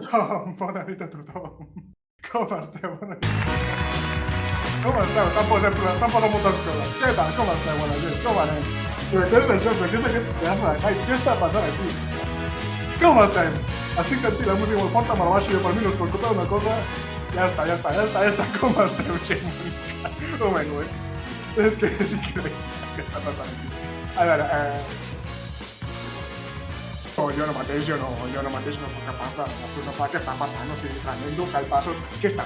tothom, bona nit a tothom. Com esteu? Bona nit. Com esteu? T'han posat moltes coses. Què tal? Com esteu, bona gent? Com anem? Però què és això? Però què és aquest pedaç de hype? Què està passant aquí? Com estem? Estic sentint la música molt forta, me la baixo jo per mi, no us preocupeu una cosa. Ja està. Com esteu, gent? Oh my god. És que és increïble què està passant aquí. A veure, jo no mateix no soc capaç de processar què està passant, o sigui, tremendo, que passo, què està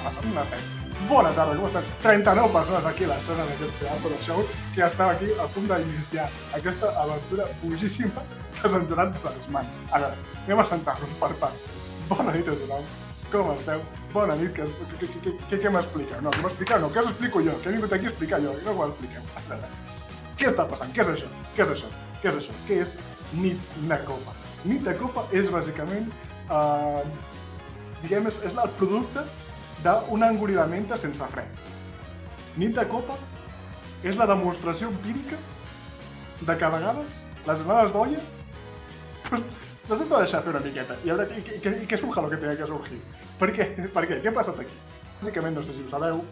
passant? No estem. Bona tarda, com estem? 39 persones aquí a l'estrena en aquest pedaç de show que estem aquí a punt d'iniciar aquesta aventura boníssima que se'ns ha anat de les mans. Ara, anem a sentar-nos per parts. Bona nit a tothom, com esteu? Bona nit, què m'expliqueu? No, què m'expliqueu? No, què us explico jo? Què he vingut aquí a explicar jo? No ho expliqueu. Què està passant? Què és això? Què és Nit de Copa? Nit de Copa és bàsicament, diguem, és el producte d'una engorilament sense fre. Nit de Copa és la demostració empírica de que a vegades les anades d'olla les has de deixar fer una miqueta i a veure què surja el que té que surgir. Per què? Què ha passat aquí? Bàsicament, no sé si ho sabeu,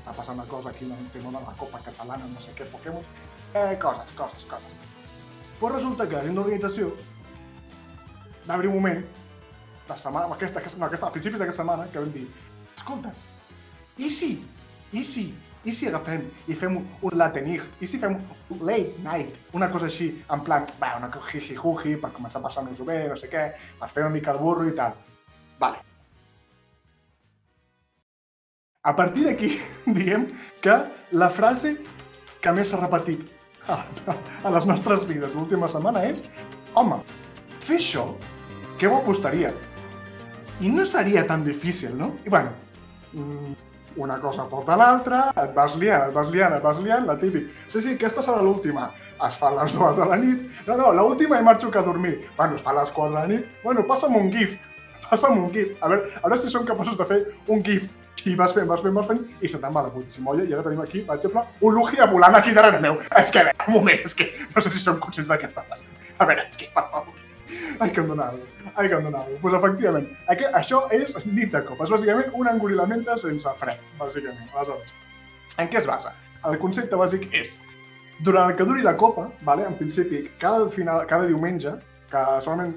està passant una cosa aquí en el tema de la Copa Catalana, no sé què, Pokémon, coses. Però resulta que dins l'organització va haver un moment, a principis d'aquesta setmana, que vam dir, escolta, i si agafem i fem un latenig, i si fem un late night, una cosa així, en plan, una jiji-juji, per començar a passar-nos-ho bé, no sé què, per fer una mica el burro i tal. Vale. A partir d'aquí, diguem que la frase que més s'ha repetit a les nostres vides l'última setmana és home, fer això, què ho apostaria? I no seria tan difícil, no? I bueno, una cosa porta l'altra, et vas liant, la típic. Sí, aquesta serà l'última. Es fa a les 2 de la nit. No, l'última i marxo a dormir. Bueno, es fa a les 4 de la nit. Bueno, passa'm un gif. A veure si som capaços de fer un gif. I vas fent, i se te'n va la putíssima olla. I ara tenim aquí, per exemple, un Lugia volant aquí darrere meu. És que, a veure, un moment, és que no sé si som conscients de què està passant. A veure, és que, per favor. Ai, que em donava. Doncs, efectivament, això és Nit de Copa. És bàsicament un engorilament sense fre, bàsicament. Aleshores, en què es basa? El concepte bàsic és, durant el que duri la Copa, en principi, cada diumenge, que solament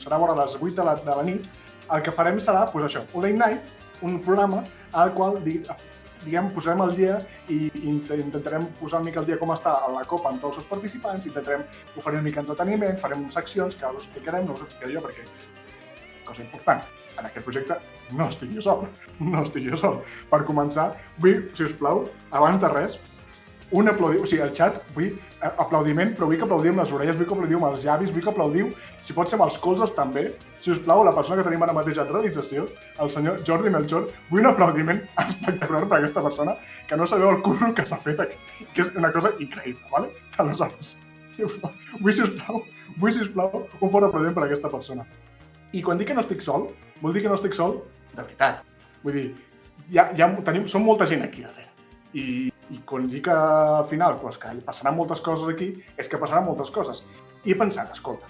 serà vora les 8 de la nit, el que farem serà, doncs això, un late night, un programa al qual, diguem, posarem al dia i intentarem posar una mica al dia com està la Copa amb tots els seus participants, intentarem oferir una mica d'entreteniment, farem seccions que us explicarem, no us explicaré jo perquè, cosa important, en aquest projecte no estic jo sol. Per començar, vull, si us plau, abans de res, un aplaudiment, o sigui, al xat, vull aplaudiment, però vull que aplaudiu amb les orelles, vull que aplaudiu amb els llavis, vull que aplaudiu, si pot ser amb els colzes també. Si us plau, la persona que tenim ara mateix en realització, el senyor Jordi Melchor, vull un aplaudiment espectacular per aquesta persona, que no sabeu el curro que s'ha fet aquí, que és una cosa increïble, ¿vale? Aleshores, vull, sisplau, un fort aplaudiment per aquesta persona. I quan dic que no estic sol, vol dir que no estic sol de veritat. Vull dir, som molta gent aquí darrere. I quan dic que al final que passaran moltes coses aquí, és que passaran moltes coses. I he pensat, escolta,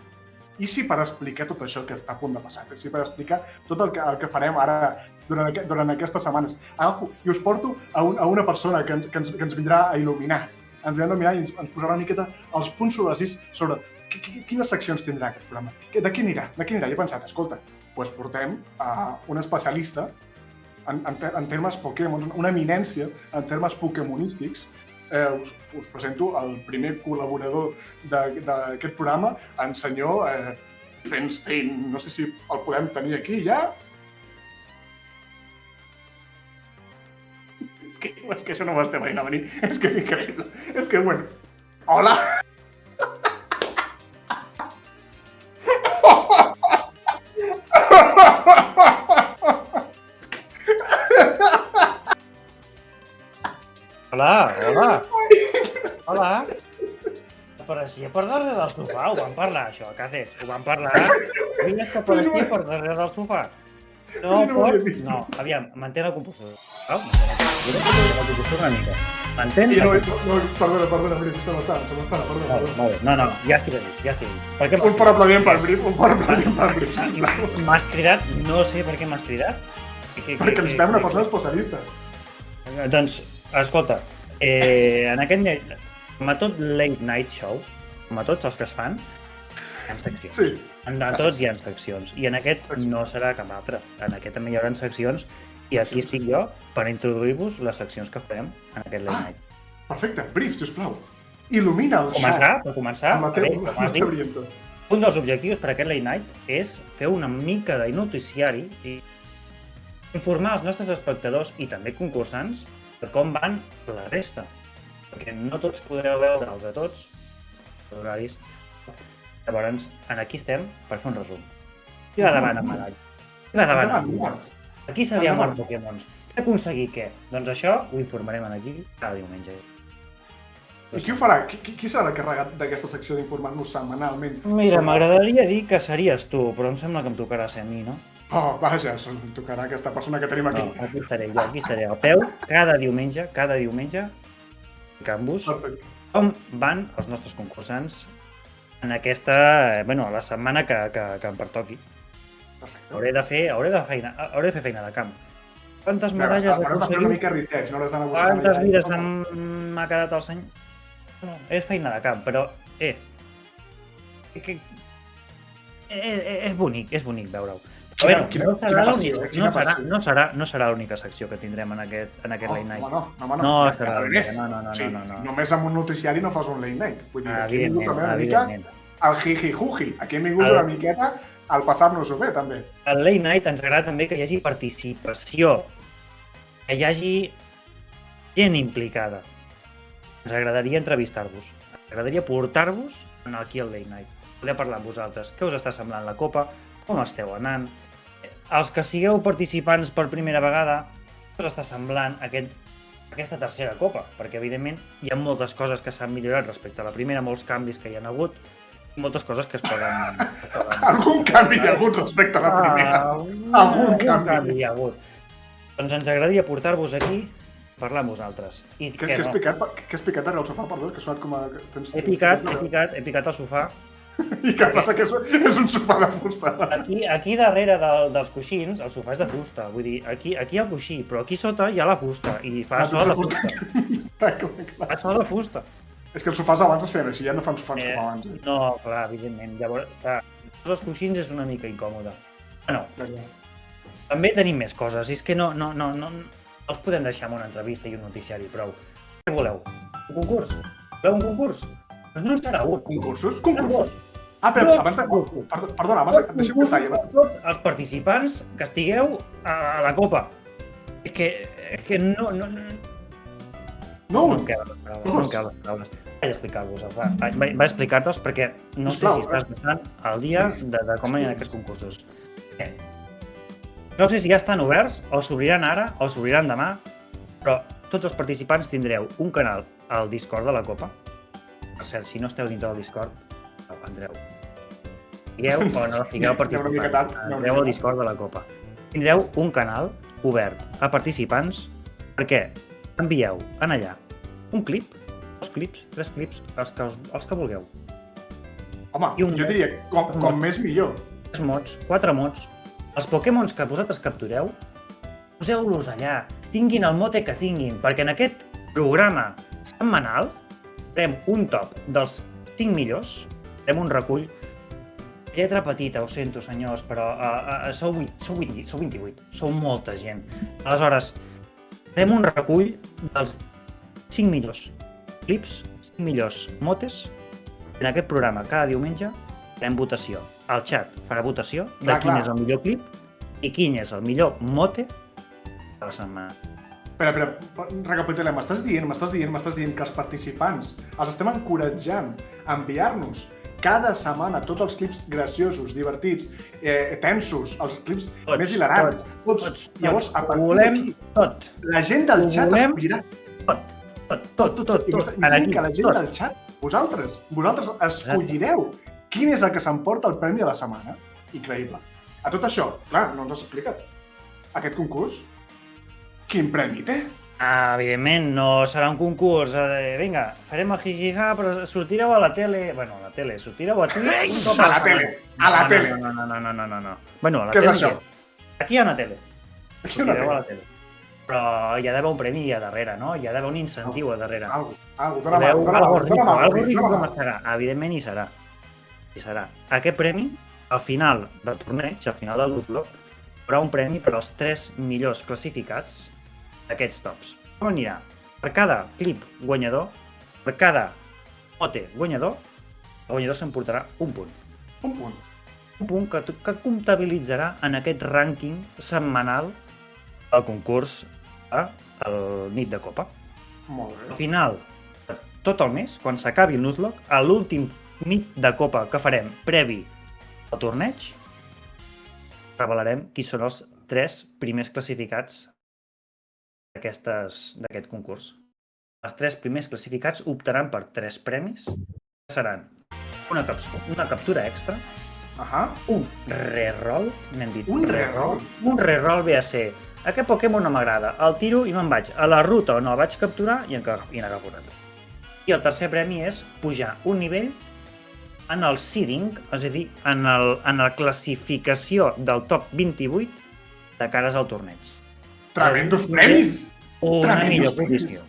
i si per explicar tot això que està a punt de passar, i si per explicar tot el que farem ara durant aquestes setmanes, agafo i us porto a una persona que ens vindrà a il·luminar. Ens vindrà a il·luminar i ens posarà una miqueta els punts sobre les is sobre quines seccions tindrà aquest programa. De què anirà? I he pensat, escolta, doncs portem un especialista en termes Pokémon, una eminència en termes pokémonístics. Us presento el primer col·laborador d'aquest programa, el senyor Fenstein. No sé si el podem tenir aquí ja. És que això no ho estem veient a venir. És que és increïble. És que, bueno... Hola! Hola. Apareixia per darrere del sofà, ho vam parlar, això, què haces? Ho vam parlar. Vines que apareixia per darrere del sofà. No, no ho havia vist. no, aviam, mantén el compostor. Mantén el compostor una mica. Mantén I no, el perdona, Brif, se m'està, perdona. Molt bé, no, ja estic dit. Per què Un fort aplaudiment pel Brif, Brif. M'has cridat? No sé per què m'has cridat. Perquè necessitem una persona especialista. Doncs, escolta, en aquest... Com a tot late night show, com a tots els que es fan, hi ha seccions. Sí. En tots hi ha seccions. I en aquest no serà cap altre. En aquest també hi haurà seccions. I aquí estic jo per introduir-vos les seccions que farem en aquest late night. Perfecte. Brif, sisplau. Il·lumina el xat. Per començar, com has dit, un dels objectius per aquest late night és fer una mica de noticiari i informar els nostres espectadors i també concursants de com van la resta. Perquè no tots podreu veure'ls a tots, els horaris. Llavors, aquí estem per fer un resum. Qui va davant amb medall? Qui va davant amb medall? Aquí se li ha mort Pokémons. Què aconseguir què? Doncs això ho informarem aquí cada diumenge. I qui ho farà? Qui serà l'encarregat d'aquesta secció d'informar-nos setmanalment? Mira, m'agradaria dir que series tu, però em sembla que em tocarà ser a mi, no? Oh, vaja, em tocarà aquesta persona que tenim aquí. No, aquí estaré al peu, cada diumenge, explicant-vos com van els nostres concursants en aquesta, a la setmana que em pertoqui. Hauré de fer feina de camp. Quantes medalles he aconseguit? Una mica research, no hauràs d'anar buscant... Quantes vides m'ha quedat el senyor? No, és feina de camp, però és bonic veure-ho. No serà l'única secció que tindrem en aquest late night. No serà l'única. No. Només amb un noticiari no fas un late night. Vull dir, aquí hem vingut també una mica al jiji-juji. Aquí hem vingut una miqueta al passar-nos-ho bé, també. Al late night ens agrada també que hi hagi participació, que hi hagi gent implicada. Ens agradaria entrevistar-vos. Ens agradaria portar-vos aquí al late night. Poder parlar amb vosaltres. Què us està semblant la Copa? Com esteu anant? Els que sigueu participants per primera vegada, què us està semblant aquesta tercera Copa? Perquè, evidentment, hi ha moltes coses que s'han millorat respecte a la primera, molts canvis que hi ha hagut, i moltes coses que es poden... Algun canvi hi ha hagut respecte a la primera. Algun canvi hi ha hagut. Doncs ens agradaria portar-vos aquí a parlar amb vosaltres. Què has picat darrere el sofà, perdó? Que ha sonat com a... He picat al sofà. I què passa? Que és un sofà de fusta. Aquí darrere dels coixins, el sofà és de fusta. Vull dir, aquí hi ha el coixí, però aquí sota hi ha la fusta. I fa so de fusta. Fa so de fusta. És que els sofàs abans es feien així, ja no fan sofàs com abans. No, clar, evidentment. Llavors, els coixins és una mica incòmode. Bueno, també tenim més coses. És que no els podem deixar amb una entrevista i un noticiari, prou. Què voleu? Un concurs? Voleu un concurs? Doncs no en serà un. Concursos? Però abans de... Perdona, deixa'm pensar. Tots els participants que estigueu a la Copa. És que no... No em queden les paraules. Vaig explicar-vos-els, vaig explicar-te'ls perquè no sé si estàs bastant al dia de com hi ha aquests concursos. No sé si ja estan oberts, o s'obriran ara, o s'obriran demà, però tots els participants tindreu un canal al Discord de la Copa. Per cert, si no esteu dins del Discord, entreu. Estigueu o no estigueu participant, entreu al Discord de la Copa. Tindreu un canal obert a participants perquè envieu en allà un clip, 2 clips, 3 clips, els que vulgueu. Home, jo diria, com més millor. 3 mods, 4 mods. Els Pokémons que vosaltres captureu, poseu-los allà, tinguin el mote que tinguin, perquè en aquest programa setmanal farem un top dels 5 millors, farem un recull. Lletra petita, ho sento, senyors, però sou 28, sou molta gent. Aleshores, farem un recull dels 5 millors clips, 5 millors motes. En aquest programa, cada diumenge, farem votació. El xat farà votació de quin és el millor clip i quin és el millor mote de la setmana. Espera, recapitulem. M'estàs dient que els participants els estem encoratjant a enviar-nos cada setmana tots els clips graciosos, divertits, tensos, els clips més hilarants. Tots. Llavors, a partir d'aquí, la gent del xat escollirà tot. Imagina que la gent del xat, vosaltres escollireu quin és el que s'emporta el premi de la setmana. Increïble. A tot això, clar, no ens has explicat. aquest concurs, quin premi té? Evidentment, no serà un concurs. Vinga, farem el jijijà, però sortireu a la tele... Bueno, a la tele, sortireu a Twitch un cop a la tele, a la tele. No. Bueno, a la Què és tele... això? Aquí hi ha una tele. Aquí una Sortireu a la tele. tele. Però hi ha d'haver un premi a darrere, no? Hi ha d'haver un incentiu a darrere. Algo, algo Algo com estarà. Evidentment hi serà. Hi serà. Aquest premi, al final del torneig, al final del Nuzlocke, hi haurà un premi per als 3 millors classificats d'aquests tops. Com anirà? Per cada clip guanyador, per cada mote guanyador, el guanyador s'emportarà un punt. Un punt. Un punt que comptabilitzarà en aquest rànquing setmanal del concurs al nit de copa. Molt Al bé. final de tot el mes, quan s'acabi el Nuzlocke, a l'últim nit de copa que farem previ al torneig, revelarem qui són els 3 primers classificats d'aquest concurs. Els 3 primers classificats optaran per 3 premis, que seran una captura extra, un reroll, n'hem dit. Un reroll? Un reroll ve a ser: aquest Pokémon no m'agrada, el tiro i me'n vaig a la ruta on el vaig capturar i n'agafo un altre. I el tercer premi és pujar un nivell en el seeding, és a dir, en la classificació del top 28 de cares al torneig. Tremendos premis! Una millor posició.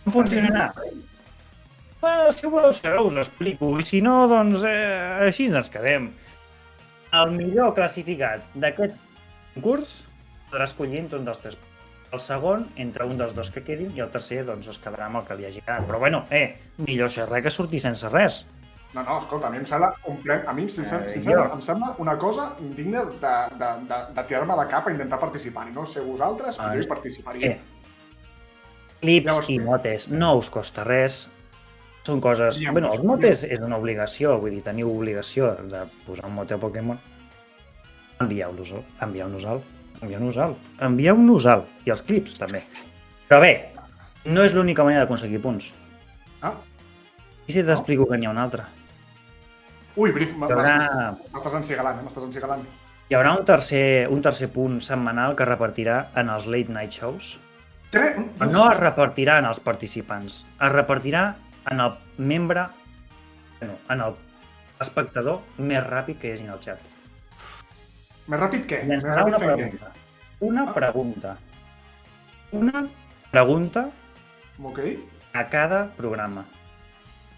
Com funcionarà? Bueno, si ho voleu saber us ho explico, i si no, doncs així ens quedem. El millor classificat d'aquest concurs podrà escollir entre un dels 3. El segon, entre un dels 2 que quedin, i el tercer, doncs, es quedarà amb el que li hagi quedat. Però bueno, millor ser res que sortir sense res. No, escolta, a mi em sembla un premi... A mi, sincerament, em sembla una cosa digna de tirar-me de cap a intentar participar-hi. No sé vosaltres, però jo hi participaria. Clips i motes, no us costa res. Són coses... Bueno, els motes és una obligació, vull dir, teniu obligació de posar un mote a Pokémon. Envieu-nos-el. I els clips, també. Però bé, no és l'única manera d'aconseguir punts. I si t'explico que n'hi ha una altra? Ui, Brif, m'estàs encigalant, Hi haurà un tercer punt setmanal que es repartirà en els late night shows. No es repartirà en els participants, es repartirà en el membre, en l'espectador més ràpid que hi hagi en el xat. Més ràpid què? Llançarà una pregunta. Una pregunta a cada programa.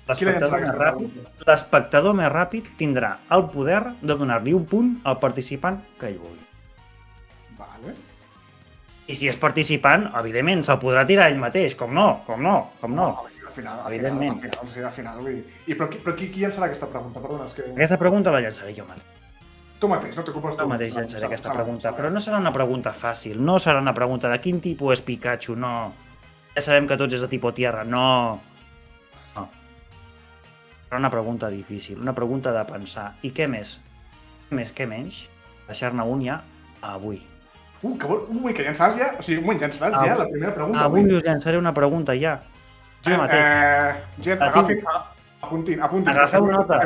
L'espectador més ràpid tindrà el poder de donar-li un punt al participant que ell vulgui. Vale. I si és participant, evidentment, se'l podrà tirar ell mateix, com no. Evidentment. Al final, vull dir. Però qui llançarà aquesta pregunta? Perdona, és que... Aquesta pregunta la llançaré jo mateix. Tu mateix, no t'ocupes tu? Jo mateix llançaré aquesta pregunta, però no serà una pregunta fàcil, no serà una pregunta de quin tipus és Pikachu, no. Ja sabem que tots és de tipus tierra, no. Serà una pregunta difícil, una pregunta de pensar. I què més? Què menys? Deixar-ne un ja avui. Que llançaràs ja? O sigui, llançaràs ja la primera pregunta avui? Avui us llançaré una pregunta ja. Gent, apuntin. Agafeu nota,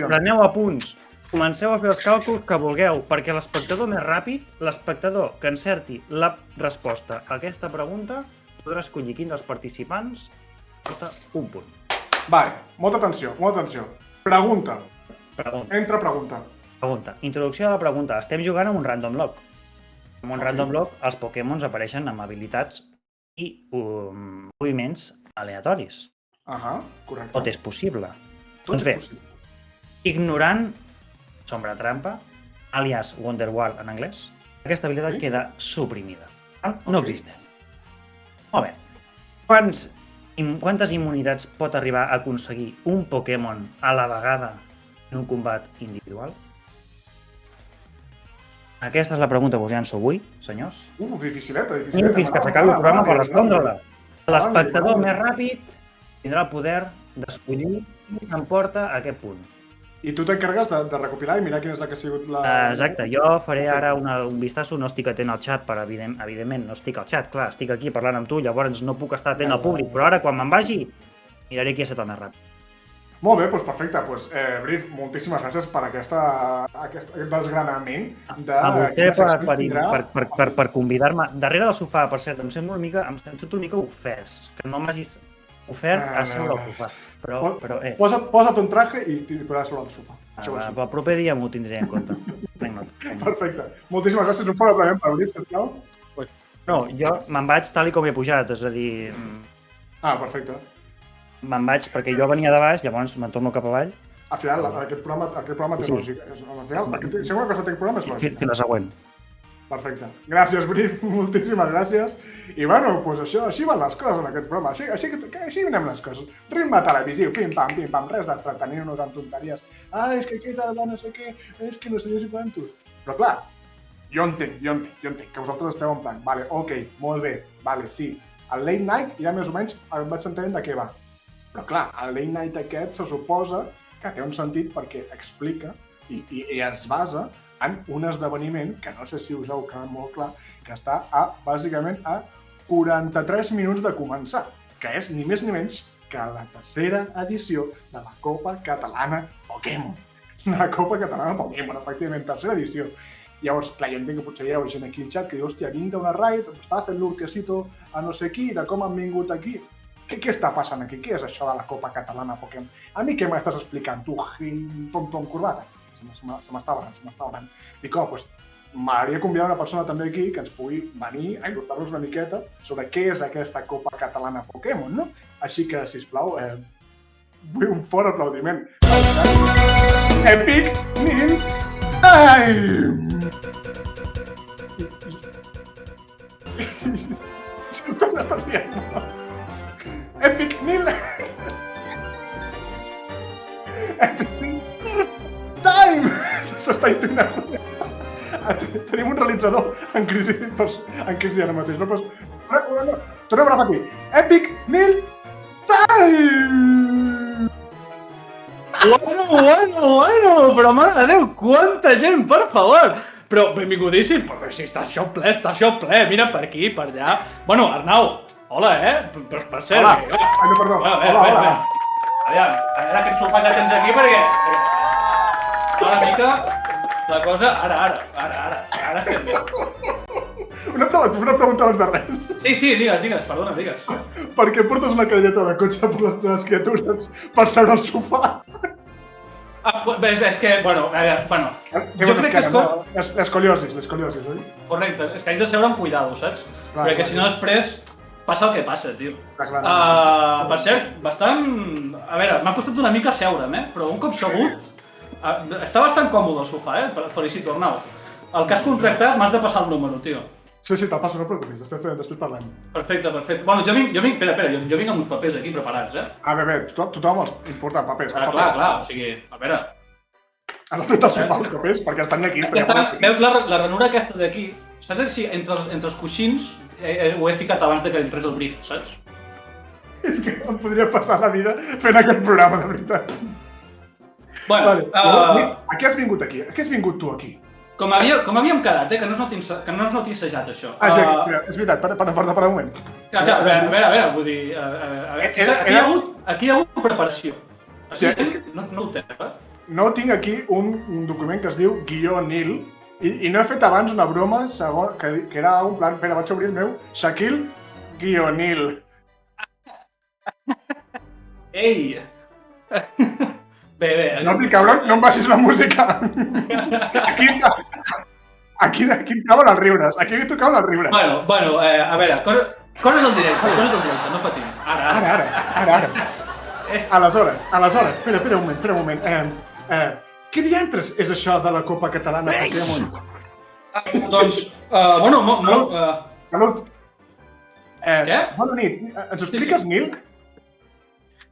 preneu apunts. Comenceu a fer els càlculs que vulgueu, perquè l'espectador més ràpid, l'espectador que encerti la resposta a aquesta pregunta, podrà escollir quin dels participants porta un punt. Vale, molta atenció. Pregunta. Entra pregunta. Introducció de la pregunta. Estem jugant amb un Random Lock. Amb un Random Lock els Pokémons apareixen amb habilitats i moviments aleatoris. Correcte. Tot és possible. Doncs bé, ignorant Sombra Trampa, alias Wonderwall en anglès, aquesta habilitat queda suprimida. No existeix. Molt bé. Quantes immunitats pot arribar a aconseguir un Pokémon a la vegada en un combat individual? Aquesta és la pregunta que us llanço avui, senyors. Dificileta. Fins que s'acabi el programa per respondre-la. L'espectador més ràpid tindrà el poder d'escollir qui s'emporta a aquest punt. I tu t'encarregues de recopilar i mirar quina és la que ha sigut la... Exacte, jo faré ara un vistazo, no estic atent al xat, evidentment no estic al xat, clar, estic aquí parlant amb tu, llavors no puc estar atent al públic, però ara quan me'n vagi miraré qui ha estat el més ràpid. Molt bé, doncs perfecte. Brief, moltíssimes gràcies per aquest desgranament de... A vostè per convidar-me. Darrere del sofà, per cert, em sento una mica ofès, que no m'hagis ofert a seure al sofà. Posa't un traje i t'hi podràs sobre el sofà. El proper dia m'ho tindré en compte. Perfecte. Moltíssimes gràcies. Un fort aplaudiment per Brief, sisplau. No, jo me'n vaig tal i com he pujat, és a dir... Perfecte. Me'n vaig perquè jo venia de baix, llavors me'n torno cap avall. Al final, aquest programa té lògica. Al final, si alguna cosa té un programa és lògica. Fins la següent. Perfecte. Gràcies, Brief. Moltíssimes gràcies. I bueno, doncs això, així van les coses en aquest programa. Així anem les coses. Ritme televisiu, pim-pam, res d'entretenir-nos amb tonteries. És que aquest ara no sé què, és que no sé si podem tu. Però clar, jo entenc que vosaltres esteu en plan, vale, ok, molt bé, vale, sí. El late night ja més o menys em vaig entenent de què va. Però clar, el late night aquest se suposa que té un sentit perquè explica i es basa en un esdeveniment que no sé si us heu quedat molt clar, que està bàsicament a 43 minuts de començar, que és ni més ni menys que la tercera edició de la Copa Catalana Pokémon. La Copa Catalana Pokémon, efectivament, tercera edició. Llavors, clar, jo entenc que potser hi ha gent aquí al xat que diu, hòstia, vinc d'una raid, estava fent l'urquesito a no sé qui, de com han vingut aquí. Què està passant aquí? Què és això de la Copa Catalana Pokémon? A mi què m'estàs explicant, tu, tom corbata? Se m'està barant. Dic, doncs, m'agradaria convidar una persona també aquí que ens pugui venir a il·lustrar-nos una miqueta sobre què és aquesta Copa Catalana Pokémon, no? Així que, sisplau, vull un fort aplaudiment. Epic Nil Time! T'estàs dient, no? Epic Nil Time! S'està intonant. Tenim un realitzador en crisi ara mateix. No, tornem a repetir. Epic Nil Time! Bueno, però mare de Déu, quanta gent, per favor! Però benvingutíssim, però si està això ple, mira per aquí, per allà. Bueno, Arnau, hola, però per cert... Hola, no, perdó. Hola. Aviam, a veure aquest sofà que tens aquí, perquè... Una mica la cosa... Ara estem bé. Una pregunta abans de res. Sí, digues, perdona, digues. Per què portes una cadireta de cotxe per les criatures per seure al sofà? És que, bueno, jo crec que és... L'escoliosis, oi? Correcte, és que haig de seure amb cuidado, saps? Perquè si no després passa el que passa, tio. Per cert, bastant... A veure, m'ha costat una mica seure'm, però un cop segut... Està bastant còmode el sofà, et felicito, Arnau. El que has contractat m'has de passar el número, tio. Sí, te'l passo, no et preocupis, després parlem. Perfecte. Bueno, jo vinc amb uns papers aquí preparats, Bé, tothom els importa papers. Clar, o sigui, a veure... Has tret el sofà els papers, perquè estan aquí. Veus la ranura aquesta d'aquí? Saps si entre els coixins ho he ficat abans que entrés el brief, saps? És que em podria passar la vida fent aquest programa, de veritat. Bueno, a què has vingut aquí? A què has vingut tu aquí? Com havíem quedat, que no es noti assajat, això. És veritat, per un moment. A veure, vull dir... Aquí hi ha hagut preparació. No ho té, No tinc aquí un document que es diu guió Nil i no he fet abans una broma que era un plan... Espera, vaig obrir el meu Shaquille guió Nil. Ei! Bé. No, cabron, no em baixis la música. Aquí tocaven els riures. Aquí tocaven els riures. Bueno, a veure, coses del directe, no patim. Ara. Aleshores, espera un moment. Què diantres és això de la Copa Catalana Pokémon? Doncs, Salut. Què? Bona nit. Ens ho expliques, Nil?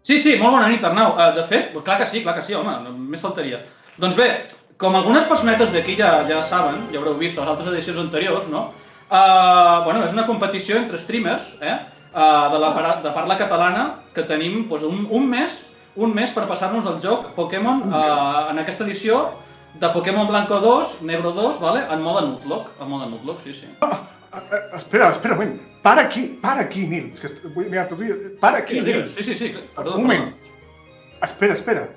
Sí, molt bona nit, Arnau. De fet, clar que sí, home, només faltaria. Doncs bé, com algunes personetes d'aquí ja saben, ja haureu vist a les altres edicions anteriors, no? És una competició entre streamers, de parla catalana, que tenim un mes per passar-nos el joc Pokémon en aquesta edició de Pokémon Blanco 2, Nebro 2, en mode Nuzlocke, sí. Espera un moment. Para aquí, Nil. Para aquí. Sí, perdó. Un moment. Espera.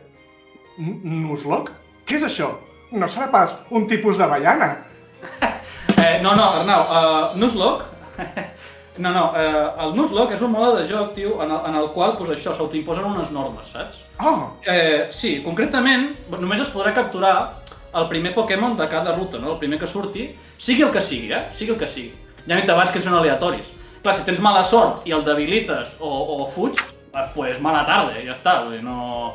Nuzlocke? Què és això? No serà pas un tipus de baiana? No, Arnau, Nuzlocke... el Nuzlocke és un mode de joc, tio, en el qual, doncs això, s'autoimposen unes normes, saps? Sí, concretament, només es podrà capturar el primer Pokémon de cada ruta, no? El primer que surti, sigui el que sigui, sigui el que sigui. Ja m'he dit abans que són aleatoris. Clar, si tens mala sort i el debilites o fuig, pues mala tarda, ja està, vull dir, no...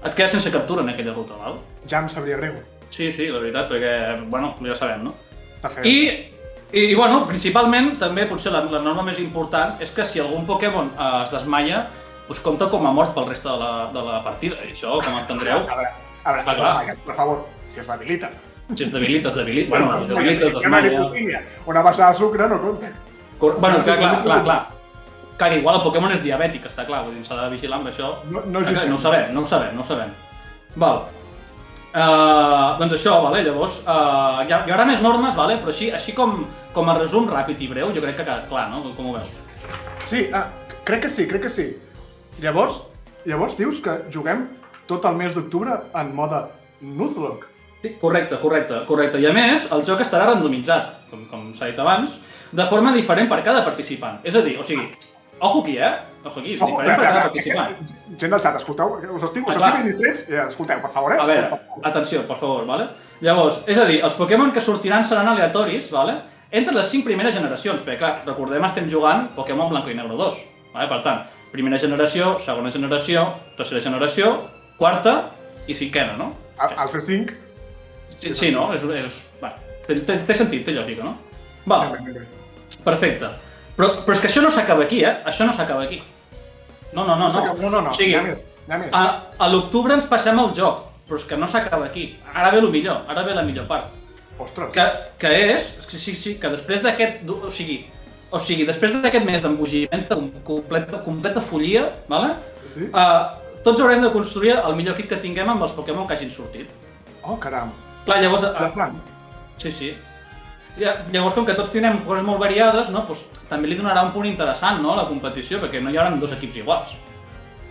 Et quedes sense captura en aquella ruta, val? Ja em sabria greu. Sí, la veritat, perquè, bueno, ja sabem, no? Està fet. I bueno, principalment, també, potser la norma més important és que si algun Pokémon es desmaia, doncs compta com a mort pel reste de la partida. I això, com entendreu... A veure, es desmaia, per favor, si es debilita. Si es debilita. Bueno, si es debilita, es desmaia. Una passada de sucre no compta. Bueno, clar. Clar, que igual el Pokémon és diabètic, està clar, vull dir, s'ha de vigilar amb això. No ho sabem. Val. Doncs això, llavors, hi haurà més normes, però així com a resum ràpid i breu, jo crec que ha quedat clar, no? Com ho veus? Sí, crec que sí. Llavors dius que juguem tot el mes d'octubre en mode Nuzlocke. Sí, correcte. I a més, el joc estarà randomitzat, com s'ha dit abans, de forma diferent per cada participant. És a dir, ojo aquí, és diferent per cada participant. Gent del xat, escolteu, us estic ben distrets, escolteu, per favor, A veure, atenció, per favor, vale? Llavors, és a dir, els Pokémon que sortiran seran aleatoris, vale? Entre les 5 primeres generacions, perquè clar, recordem, estem jugant Pokémon Blanco i Negro 2, vale? Per tant, primera generació, segona generació, tercera generació, quarta i cinquena, no? El C5? Sí, no? Té sentit, té lògica, no? Va, perfecte. Però és que això no s'acaba aquí, Això no s'acaba aquí. No. No, o sigui, hi ha més. A l'octubre ens passem el joc, però és que no s'acaba aquí. Ara ve el millor, ara ve la millor part. Ostres. Que és, que després d'aquest... O sigui, després d'aquest mes d'embogiment, completa follia, vale? Sí. Tots haurem de construir el millor equip que tinguem amb els Pokémon que hagin sortit. Oh, caram. Clar, llavors... Interessant. Sí. Llavors, com que tots tindrem coses molt variades, no, doncs, també li donarà un punt interessant, no, a la competició, perquè no hi haurà 2 equips iguals.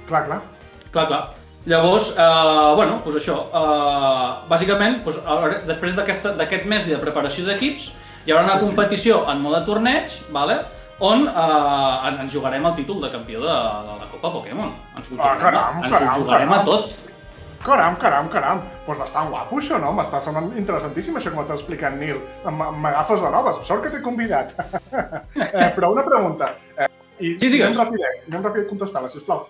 Clar. Llavors, doncs això, bàsicament, després d'aquest mes de preparació d'equips, hi haurà una competició en mode torneig, on ens jugarem el títol de campió de la Copa Pokémon. Ens ho jugarem a tot. Caram. Doncs bastant guapo això, no? M'està sonant interessantíssim això que m'estàs explicant, Nil. M'agafes de noves. Sort que t'he convidat. Però una pregunta. Sí, digues. Anem ràpid a contestar-la, sisplau.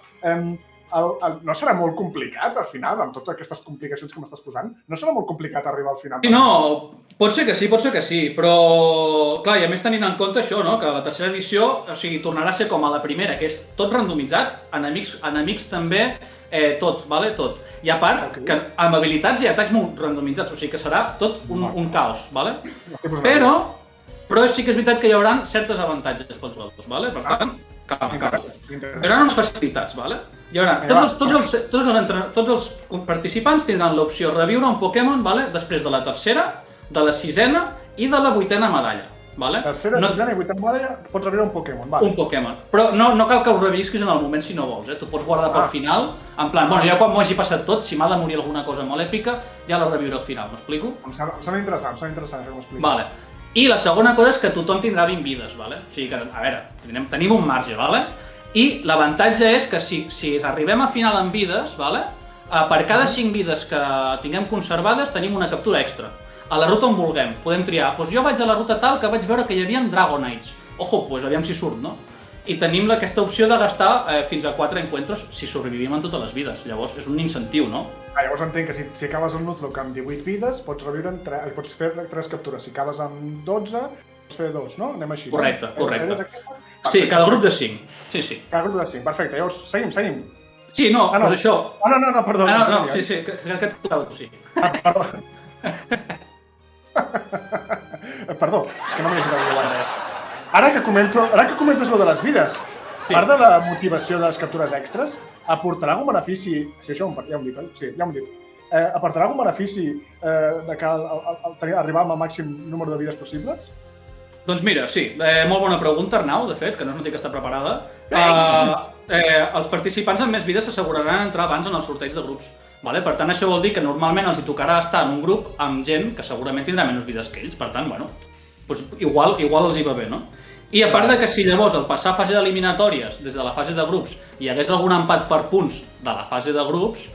No serà molt complicat, al final, amb totes aquestes complicacions que m'estàs posant? No serà molt complicat arribar al final? No, pot ser que sí, però, clar, i a més tenint en compte això, no?, que la tercera edició, tornarà a ser com a la primera, que és tot randomitzat, enemics també, tot. I a part, que amb habilitats i atacs molt randomitzats, o sigui que serà tot un caos, vale? Però sí que és veritat que hi haurà certes avantatges pels jugadors, vale? Per tant, calma. Hi haurà unes facilitats, vale? Hi haurà, tots els participants tindran l'opció de reviure un Pokémon, vale? Després de la tercera, de la sisena i de la 8a medalla. Tercera, sisena i 8a medalla pots reviure un Pokémon. Un Pokémon. Però no cal que ho revisquis en el moment si no vols. Tu pots guardar pel final, en plan, ja quan m'ho hagi passat tot, si m'ha de morir alguna cosa molt èpica, ja la reviuré al final, m'explico? Em sembla interessant això que m'expliques. Vale. I la segona cosa és que tothom tindrà 20 vides, vale? O sigui que, a veure, tenim un marge, vale? I l'avantatge és que si arribem a final amb vides, vale? Per cada 5 vides que tinguem conservades tenim una captura extra. A la ruta on vulguem, podem triar, doncs jo vaig a la ruta tal que vaig veure que hi havia Dragonites. Ojo, doncs aviam si surt, no? I tenim aquesta opció de gastar fins a 4 encuentros si sobrevivim en totes les vides. Llavors és un incentiu, no? Llavors entenc que si acabes el Nuzlocke amb 18 vides, pots fer 3 captures. Si acabes amb 12, pots fer 2, no? Anem així. Correcte. Sí, cada grup de 5. Sí. Cada grup de 5, perfecte. Llavors, seguim. Sí, no, doncs això... No, perdó. Sí, que et tocava tu, sí. Perdó. Perdó, que no m'he ajudat a res. Ara que comentes lo de les vides, part de la motivació de les captures extres, aportarà algun benefici... Sí, això ja ho hem dit, oi? Sí, ja ho hem dit. Aportarà algun benefici de que arribar al màxim número de vides possibles? Doncs mira, sí, molt bona pregunta, Arnau, de fet, que no es noti que està preparada. Els participants amb més vides s'asseguraran entrar abans en el sorteig de grups. Vale? Per tant, això vol dir que normalment els hi tocarà estar en un grup amb gent que segurament tindrà menys vides que ells. Per tant, bueno, doncs igual els hi va bé, no? I a part de que si llavors al passar a fase d'eliminatòries des de la fase de grups hi hagués algun empat per punts de la fase de grups,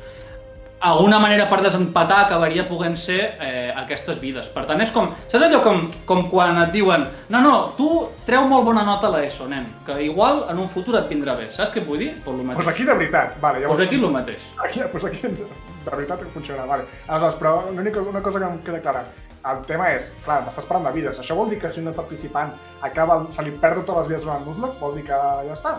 alguna manera per desempatar acabaria podent ser aquestes vides. Per tant, és com... Saps allò com quan et diuen no, tu treu molt bona nota a l'ESO, nen, que igual en un futur et vindrà bé. Saps què et vull dir? Doncs aquí de veritat, vale. Doncs aquí el mateix. Aquí de veritat funciona, vale. Aleshores, però una cosa que em queda clara. El tema és, clar, m'estàs parlant de vides. Això vol dir que si un participant se li perd totes les vides durant el Nuzlocke, vol dir que ja està?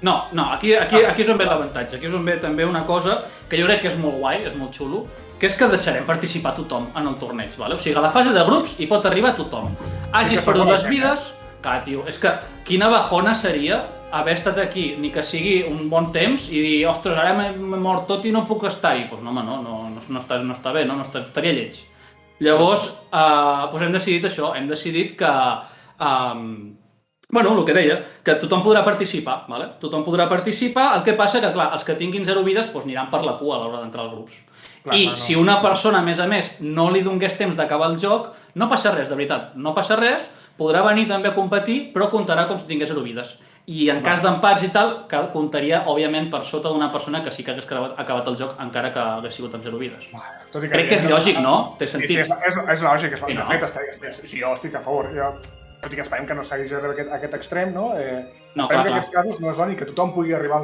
No, aquí és on ve l'avantatge. Aquí és on ve també una cosa que jo crec que és molt guai, és molt xulo, que és que deixarem participar tothom en el torneig, vale? O sigui, a la fase de grups hi pot arribar tothom. Hagis perdut les vides... Clar, tio, és que quina bajona seria haver estat aquí, ni que sigui un bon temps, i dir, ostres, ara m'he mort tot i no puc estar-hi. Doncs no, home, no està bé, no? Estaria lleig. Llavors, hem decidit això, hem decidit que, el que deia, que tothom podrà participar, ¿vale? Tothom podrà participar, el que passa que, clar, els que tinguin 0 vides aniran per la cua a l'hora d'entrar als grups. I si una persona, a més, no li donés temps d'acabar el joc, no passa res, de veritat, no passa res, podrà venir també a competir, però comptarà com si tingués 0 vides. I en cas d'empats i tal, comptaria, òbviament, per sota d'una persona que sí que hagués acabat el joc, encara que hagués sigut amb 0 vides. Crec que és lògic, no? Té sentit. Sí, és lògic. De fet, sí, jo estic a favor. Tot i que esperem que no s'hagi arribat a aquest extrem, no? Esperem que en aquests casos no és l'únic, que tothom pugui arribar a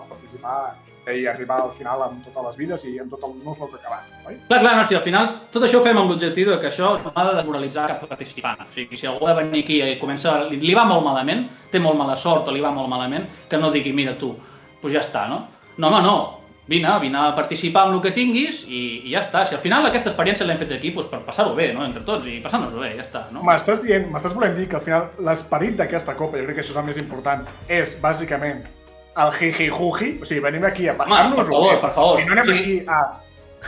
participar i arribar al final amb totes les vides i amb tot el Nuzlocke acabat, oi? Clar, no, sí, al final tot això ho fem amb l'objectiu que això no ha de desmoralitzar cap participant. O sigui, si algú ha de venir aquí i comença, li va molt malament, té molt mala sort o li va molt malament, que no digui, mira tu, doncs ja està, no? No, home, no. Vine a participar amb el que tinguis i ja està. Si al final aquesta experiència l'hem fet aquí per passar-ho bé, no? Entre tots, i passar-nos-ho bé, ja està, no? M'estàs volent dir que al final l'esperit d'aquesta copa, jo crec que això és el més important, és bàsicament el jiji-juji, o sigui, venim aquí a passar-nos-ho bé. Per favor. I no anem aquí a...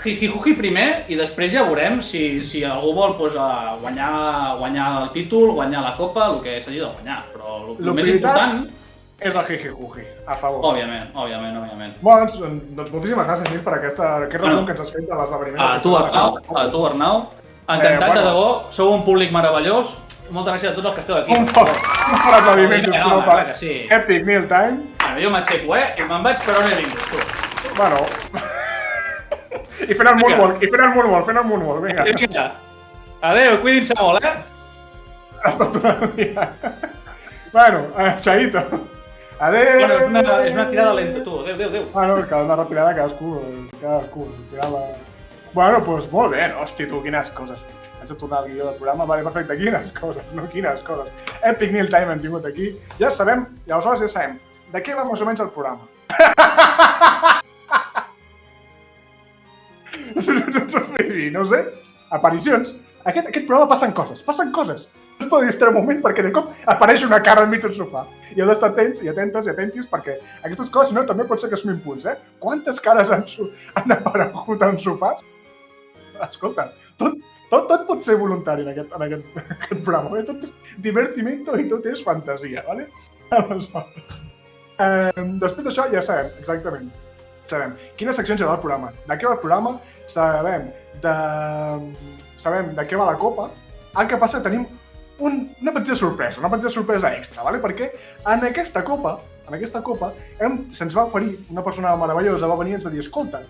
Jiji-juji primer i després ja veurem si algú vol guanyar el títol, guanyar la copa, el que s'hagi de guanyar. Però el més important... és el jiji-juji, a favor. Òbviament. Bueno, doncs moltíssimes gràcies, Nil, per aquest resum que ens has fet de l'esdeveniment. A tu, Arnau. Encantat, de debò. Sou un públic meravellós. Moltes gràcies a tots els que esteu aquí. Un fort aplaudiment, sisplau, per Epic Meal Time. Jo m'aixeco, i me'n vaig per on he vingut. Bueno... I fent el moonwalk, vinga. Adéu, cuidin-se molt, Ha estat una dia. Bueno, chaito. Adéu. Bueno, és una tirada lenta, tu. Adéu. Bueno, que una retirada cadascú. Bueno, doncs molt bé, hòstia, tu, quines coses. Haig de tornar al guió del programa, vale, perfecte, quines coses. Epic Meal Time hem tingut aquí. Ja sabem, i aleshores ja sabem, de què va més o menys el programa. No sé, aparicions. Aquest programa passen coses. No es pot distraure un moment perquè de cop apareix una cara enmig del sofà. I heu d'estar atents i atentis perquè aquestes coses, no, també pot ser que són impuls, Quantes cares han aparegut en sofàs? Escolta, tot pot ser voluntari en aquest programa. Tot és divertimento i tot és fantasia, ¿vale? Aleshores, després d'això ja sabem, exactament. Sabem quines seccions hi ha al programa, de què va el programa, sabem de què va la copa. El que passa que tenim una petita sorpresa extra, ¿vale? Perquè en aquesta copa se'ns va oferir una persona meravellosa, va venir i ens va dir, escolta,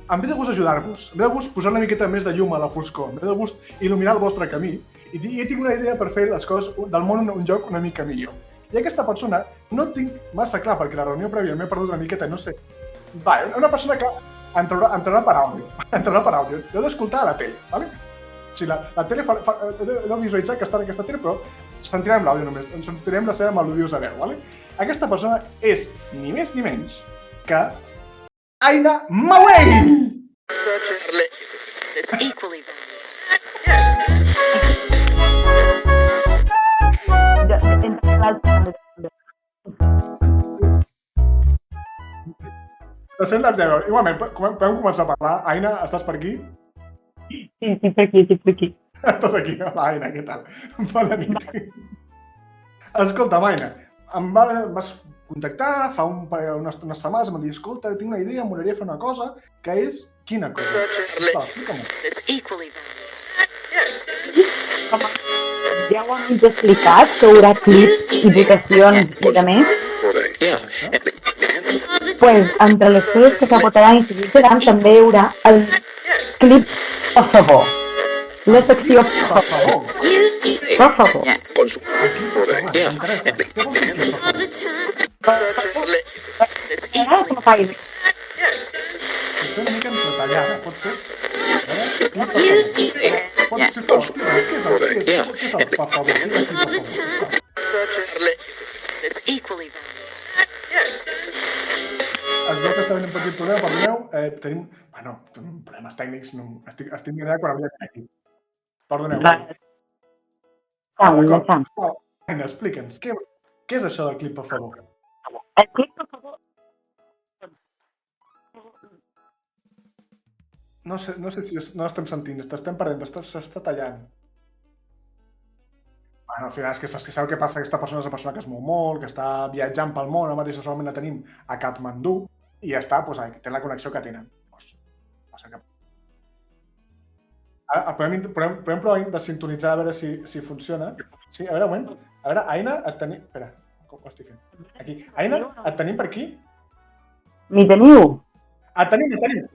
em ve de gust ajudar-vos, em ve de gust posar una miqueta més de llum a la foscor, em ve de gust il·luminar el vostre camí i tinc una idea per fer les coses del món un lloc una mica millor. I aquesta persona no tinc massa clar, perquè la reunió prèvia m'he perdut una miqueta, no sé. Va, una persona que entrarà per àudio. Jo he d'escoltar a la tele, ¿vale? O sigui, la tele he de visualitzar que està en aquesta tele, però sentirem l'àudio només, sentirem la seva melodiosa veu, ¿vale? Aquesta persona és ni més ni menys que Aina Mawey! Se sent el zero. Igualment, podem començar a parlar. Aina, estàs per aquí? Sí, per aquí. Estàs aquí, hola, Aina, què tal? Bona nit. Escolta, Aina, em vas contactar fa unes setmanes, em va dir, escolta, tinc una idea, m'agradaria fer una cosa, que és... Quina cosa? Explica-m'ho. Ja ho hem explicat, que hi haurà clips i votacions i de més. Pues, entre les coses que s'aportaran i s'utilitzaran també hi haurà el clip per favor. La secció per favor. Per favor. El clip, per favor, m'interessa. Què vol dir clip, per favor? Estic una mica entretallada, pot ser? Clip, per favor. Pots fer fort? Què és el per favor? Què és el clip, per favor? Es veu que està venint un petit problema, perdoneu. Tenim... Bueno, problemes tècnics, no... Estic mirant quan havia aquí. Perdoneu. Aina, explica'ns, què és això del clip, per favor? El clip, per favor. No sé si no estem sentint, estem perdent, s'està tallant. Bueno, al final és que sabeu què passa? Aquesta persona és una persona que es mou molt, que està viatjant pel món, ara mateix solament la tenim a Katmandú, i ja està, doncs, té la connexió que tenen. Podem provar de sintonitzar a veure si funciona. Sí, a veure, un moment. A veure, Aina, et tenim... Espera, com ho estic fent? Aquí. Aina, et tenim per aquí? M'hi teniu? Et tenim.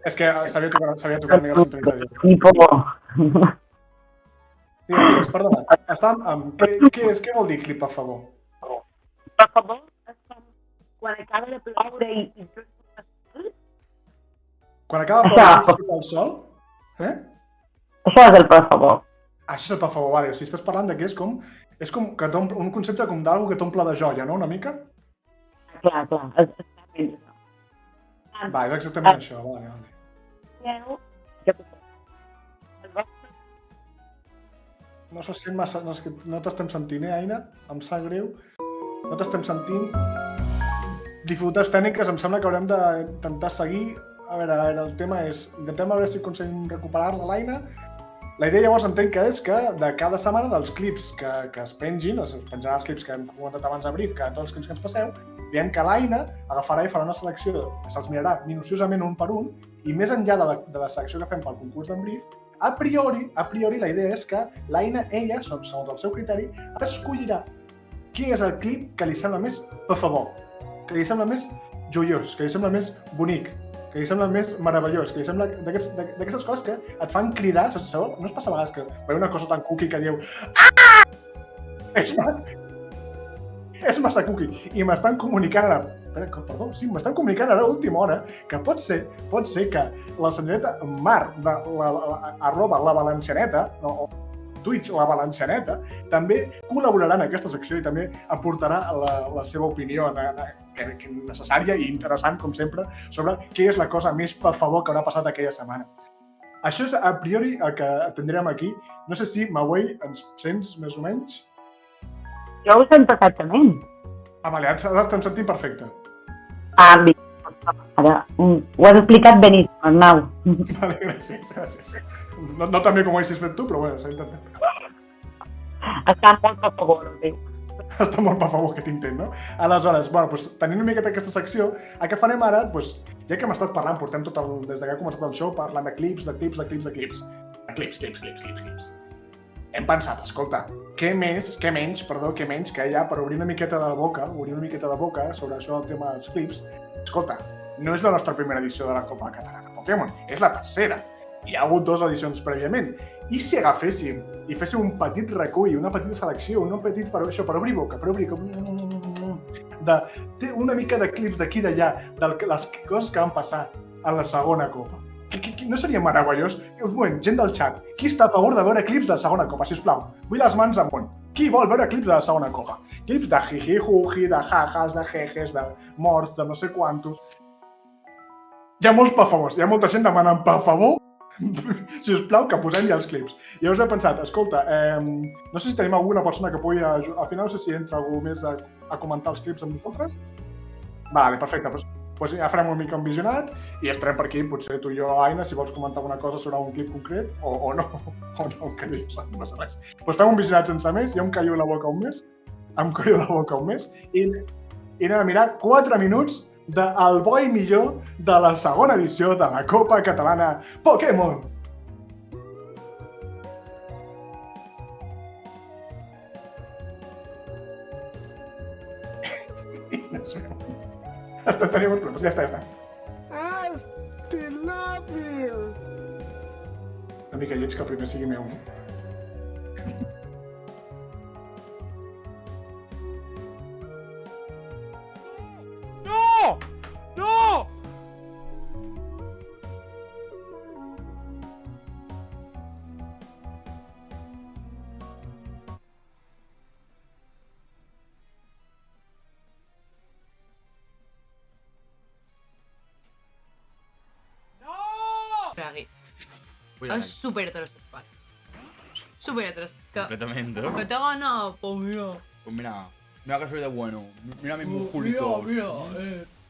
És que sabia tocar el sintonitzador. Ni por. Digues, perdona. Què vol dir clip, per favor? Per favor, quan acaba de ploure i... Quan acaba de ploure el sol? Això és el per favor. Això és el per favor, vale. O sigui, estàs parlant de que és com que un concepte com d'algú que t'omple de joia, no? Una mica? Clar. Va, és exactament això, vale. No se sent massa... No t'estem sentint, Aina? Em sap greu. No t'estem sentint. Dificultats tècniques, em sembla que haurem d'intentar seguir. A veure, el tema és... Intentem a veure si aconseguim recuperar-la, l'Aina. La idea llavors entenc que és que de cada setmana dels clips que es pengin, es penjaran els clips que hem comentat abans a Brief, que tots els clips que ens passeu, diem que l'Aina agafarà i farà una selecció, se'ls mirarà minuciosament un per un, i més enllà de la selecció que fem pel concurs d'en Brief, a priori, la idea és que l'Aina, ella, segons el seu criteri, escollirà quin és el clip que li sembla més per favor, que li sembla més joiós, que li sembla més bonic, que li sembla més meravellós, que li sembla d'aquestes coses que et fan cridar, sabeu? No es passa a vegades que veieu una cosa tan cookie que dieu ah! És massa cookie. I m'estan comunicant ara... Perdó, sí, m'estan comunicant ara a última hora que pot ser que la senyoreta Mar, arroba la Valencianeta, o Twitch, la Valencianeta, també col·laborarà en aquesta secció i també aportarà la seva opinió necessària i interessant, com sempre, sobre què és la cosa més per favor que haurà passat aquella setmana. Això és a priori el que tindrem aquí. No sé si, Mawei, ens sents més o menys? Jo ho sent perfectament. Vale, ara estem sentint perfecte. Ara, ho has explicat beníssim, Arnau. Vale, gràcies. No tan bé com ho haguessis fet tu, però bueno, s'ha intentat. Està molt per favor, ho dic. Està molt per favor que t'intent, no? Aleshores, tenint una miqueta aquesta secció, el que farem ara, ja que hem estat parlant, portem des que ha començat el show, parlant de clips. Hem pensat, escolta, què menys que ja per obrir una miqueta de boca sobre això del tema dels clips. Escolta, no és la nostra primera edició de la Copa Catalana de Pokémon, és la tercera. Hi ha hagut 2 edicions prèviament. I si agaféssim i féssim un petit recull, una petita selecció, un petit per obrir boca, una mica de clips d'aquí i d'allà, de les coses que van passar a la segona Copa. No seria meravellós? Un moment, gent del xat, qui està a favor de veure clips de la segona Copa, sisplau? Vull les mans amunt. Qui vol veure clips de la segona Copa? Clips de jiji-juji, de jajas, de jejes, de morts, de no sé quantos. Hi ha molts per favors, hi ha molta gent demanant per favor, sisplau, que posem ja els clips. I us he pensat, escolta, no sé si tenim alguna persona que pugui ajudar. Al final no sé si entra algú més a comentar els clips amb nosaltres. Vale, perfecte. Doncs ja farem una mica un visionat i estarem per aquí, potser tu i jo, Aina, si vols comentar alguna cosa sobre un clip concret o no, que no passa res. Doncs fem un visionat sense més, jo em callo la boca un mes, i anem a mirar 4 minuts del bo i millor de la segona edició de la Copa Catalana Pokémon. Tenim uns problemes, ja està. I still love you. Una mica lleig que el primer sigui meu. No! No! Fragui. És súper heterosexual. Súper heterosexual. Completamente. Que te ha ganado, pues mira. Pues mira que soy de bueno. Mira mis musculitos. Mira,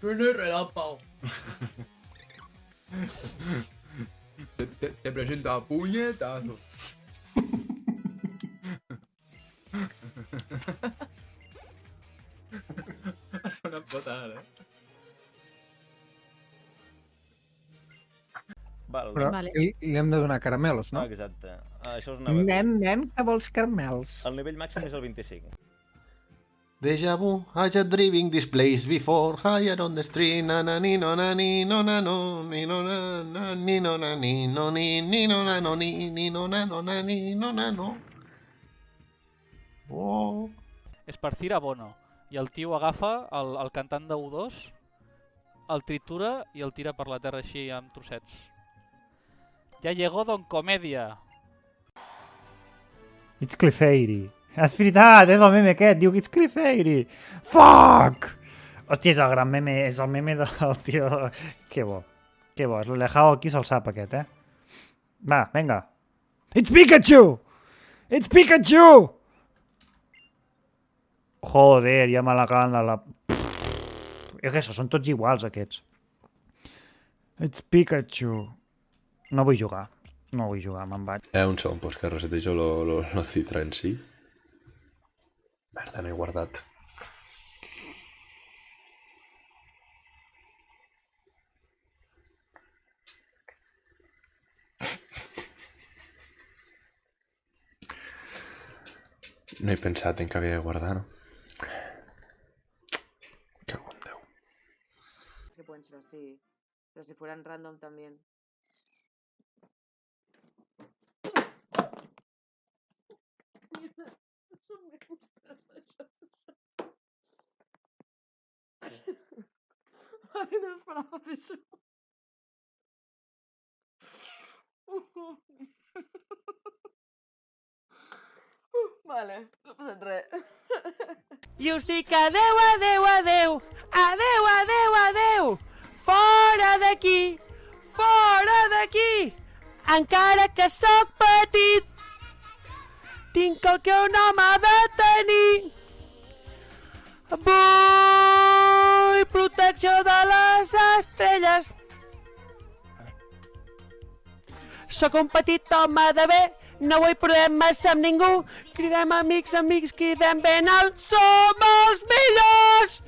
tiene relámpago. Te presento a puñetazo. Ha sonat fatal, Val. Però Vale. li hem de donar caramelos, no? Exacte. Això és una... Nen, que vols caramels? El nivell màxim és el 25. Deja vu, I just driving this place before, higher on the street, na na ni no na ni no na no, ni no na na ni no na ni no ni ni no na no ni ni no na no na ni no na no. Oh. És per Cira Bono. I el tio agafa el cantant de U2, el tritura i el tira per la terra així amb trossets. Ja llegó Don Comèdia. It's Clefairy. És veritat, és el meme aquest, diu que it's Clefairy. Fuck! Hòstia, és el gran meme, és el meme del tio... Que bo, és l'Alejao aquí se'l sap aquest, Va, vinga. It's Pikachu! It's Pikachu! Joder, ja me l'acaben de la... És que són tots iguals, aquests. It's Pikachu. No vull jugar, me'n vaig. Un segon, pues que resetejo lo Citra en sí. Merda, no he guardat. No he pensat en que havia de guardar, no? Cago en Déu. Que pueden ser así. Pero si fueran random también. Ay, no esperaba eso. Vale, no passa res. I us dic adeu, adeu, adeu, adeu, adeu, adeu, fora d'aquí, fora d'aquí, encara que sóc petit, tinc el que un home ha de tenir. Vull protecció de les estrelles. Sóc un petit home de bé, no vull problemes amb ningú. Cridem amics, amics, cridem ben alt. Som els millors!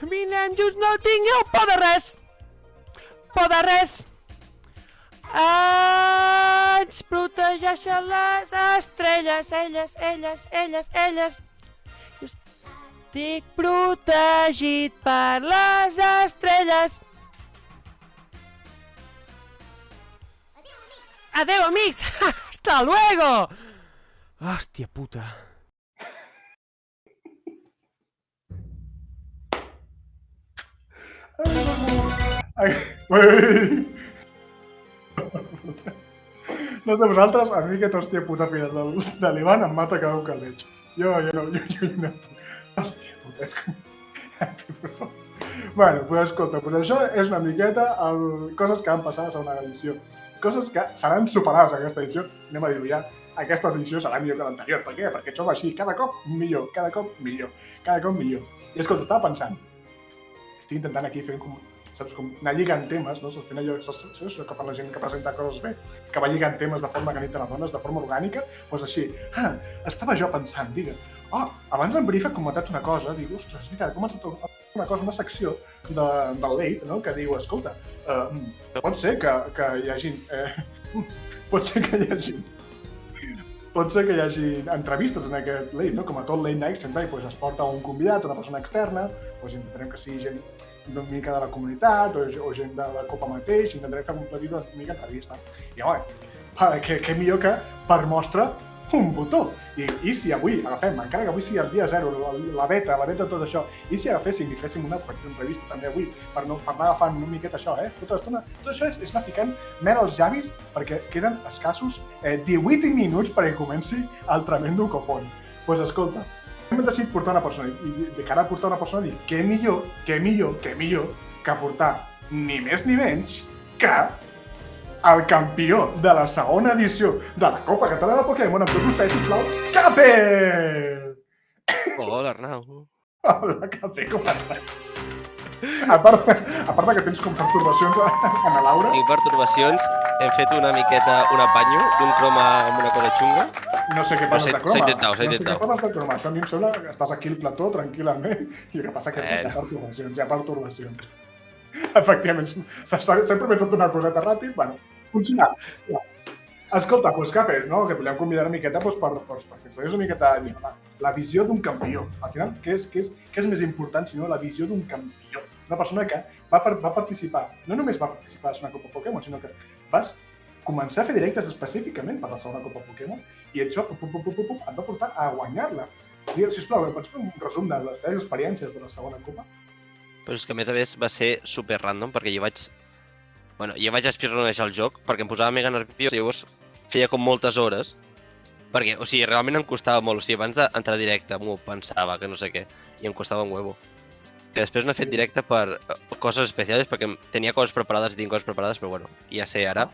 Vinem junts, no tingueu por de res. Por de res. Ens protegeixen les estrelles, elles. Estic protegit per les estrelles. Adeu, amics! Hasta luego! Hòstia puta. No sé vosaltres, a mi aquest hòstia puta final de l'Ivan em mata cada cop que el veig. Jo no... Hòstia puta, és com... Bueno, pues escolta, pues això és una miqueta coses que van passar a la segona edició. Coses que seran superades a aquesta edició. Anem a dir-ho ja. Aquesta edició serà millor que l'anterior. Per què? Perquè això va així. Cada cop millor. I escolta, estava pensant. estic intentant aquí fer saps, com anar lligant temes, no? Al final això que fa la gent que presenta coses bé, que va lligant temes de forma que niten les dones, de forma orgànica, doncs així, estava jo pensant, abans en Brief ha comentat una cosa, dic, ostres, és veritat, ha comentat una cosa, una secció del Late, no?, que diu, escolta, pot ser que hi hagi... Pot ser que hi hagi entrevistes en aquest Late, no? Com a tot Late Night sempre es porta un convidat, una persona externa, intentarem que sigui gent una mica de la comunitat o gent de la Copa mateix, intentarem fer una mica d'entrevista. I home, què millor que per mostra un botó. I si avui agafem, encara que avui sigui el dia 0, la beta de tot això, i si agaféssim i féssim una petita entrevista també avui per anar agafant una miqueta això, tota l'estona, tot això és anar ficant mel als llavis perquè queden escassos 18 minuts perquè comenci el tremendo copón. Doncs escolta, hem decidit portar una persona i de cara a portar una persona dic, què millor que portar ni més ni menys que el campió de la segona edició de la Copa Catalana de Pokémon amb tot vostè, sisplau, Capel! Hola, Arnau. Hola, Capel, com estàs? A part que tens com pertorbacions a la Laura. Tinc pertorbacions, hem fet una miqueta un apanyo d'un croma amb una cosa xunga. No sé què parles de croma. S'ha intentat. No sé què parles de croma. Això a mi em sembla que estàs aquí al plató tranquil·lament i el que passa que hi ha pertorbacions. Efectivament, sempre m'he tot una coseta ràpid, funcionar. Escolta, doncs Capel, no? Que volem convidar una miqueta perquè ens donis una miqueta la visió d'un campió. Al final, què és més important sinó la visió d'un campió? Una persona que va participar, no només va participar a una Copa Pokémon, sinó que vas començar a fer directes específicament per la segona Copa Pokémon i això et va portar a guanyar-la. Sisplau, pots fer un resum de les teves experiències de la segona Copa? Però és que a més va ser super random perquè jo vaig espirronejar el joc perquè em posava mega nerviós i llavors feia com moltes hores perquè, realment em costava molt, abans d'entrar directe m'ho pensava que no sé què i em costava un huevo. Que després no he fet directe per coses especials perquè tenia coses preparades i tinc coses preparades, però bueno, ja sé ara.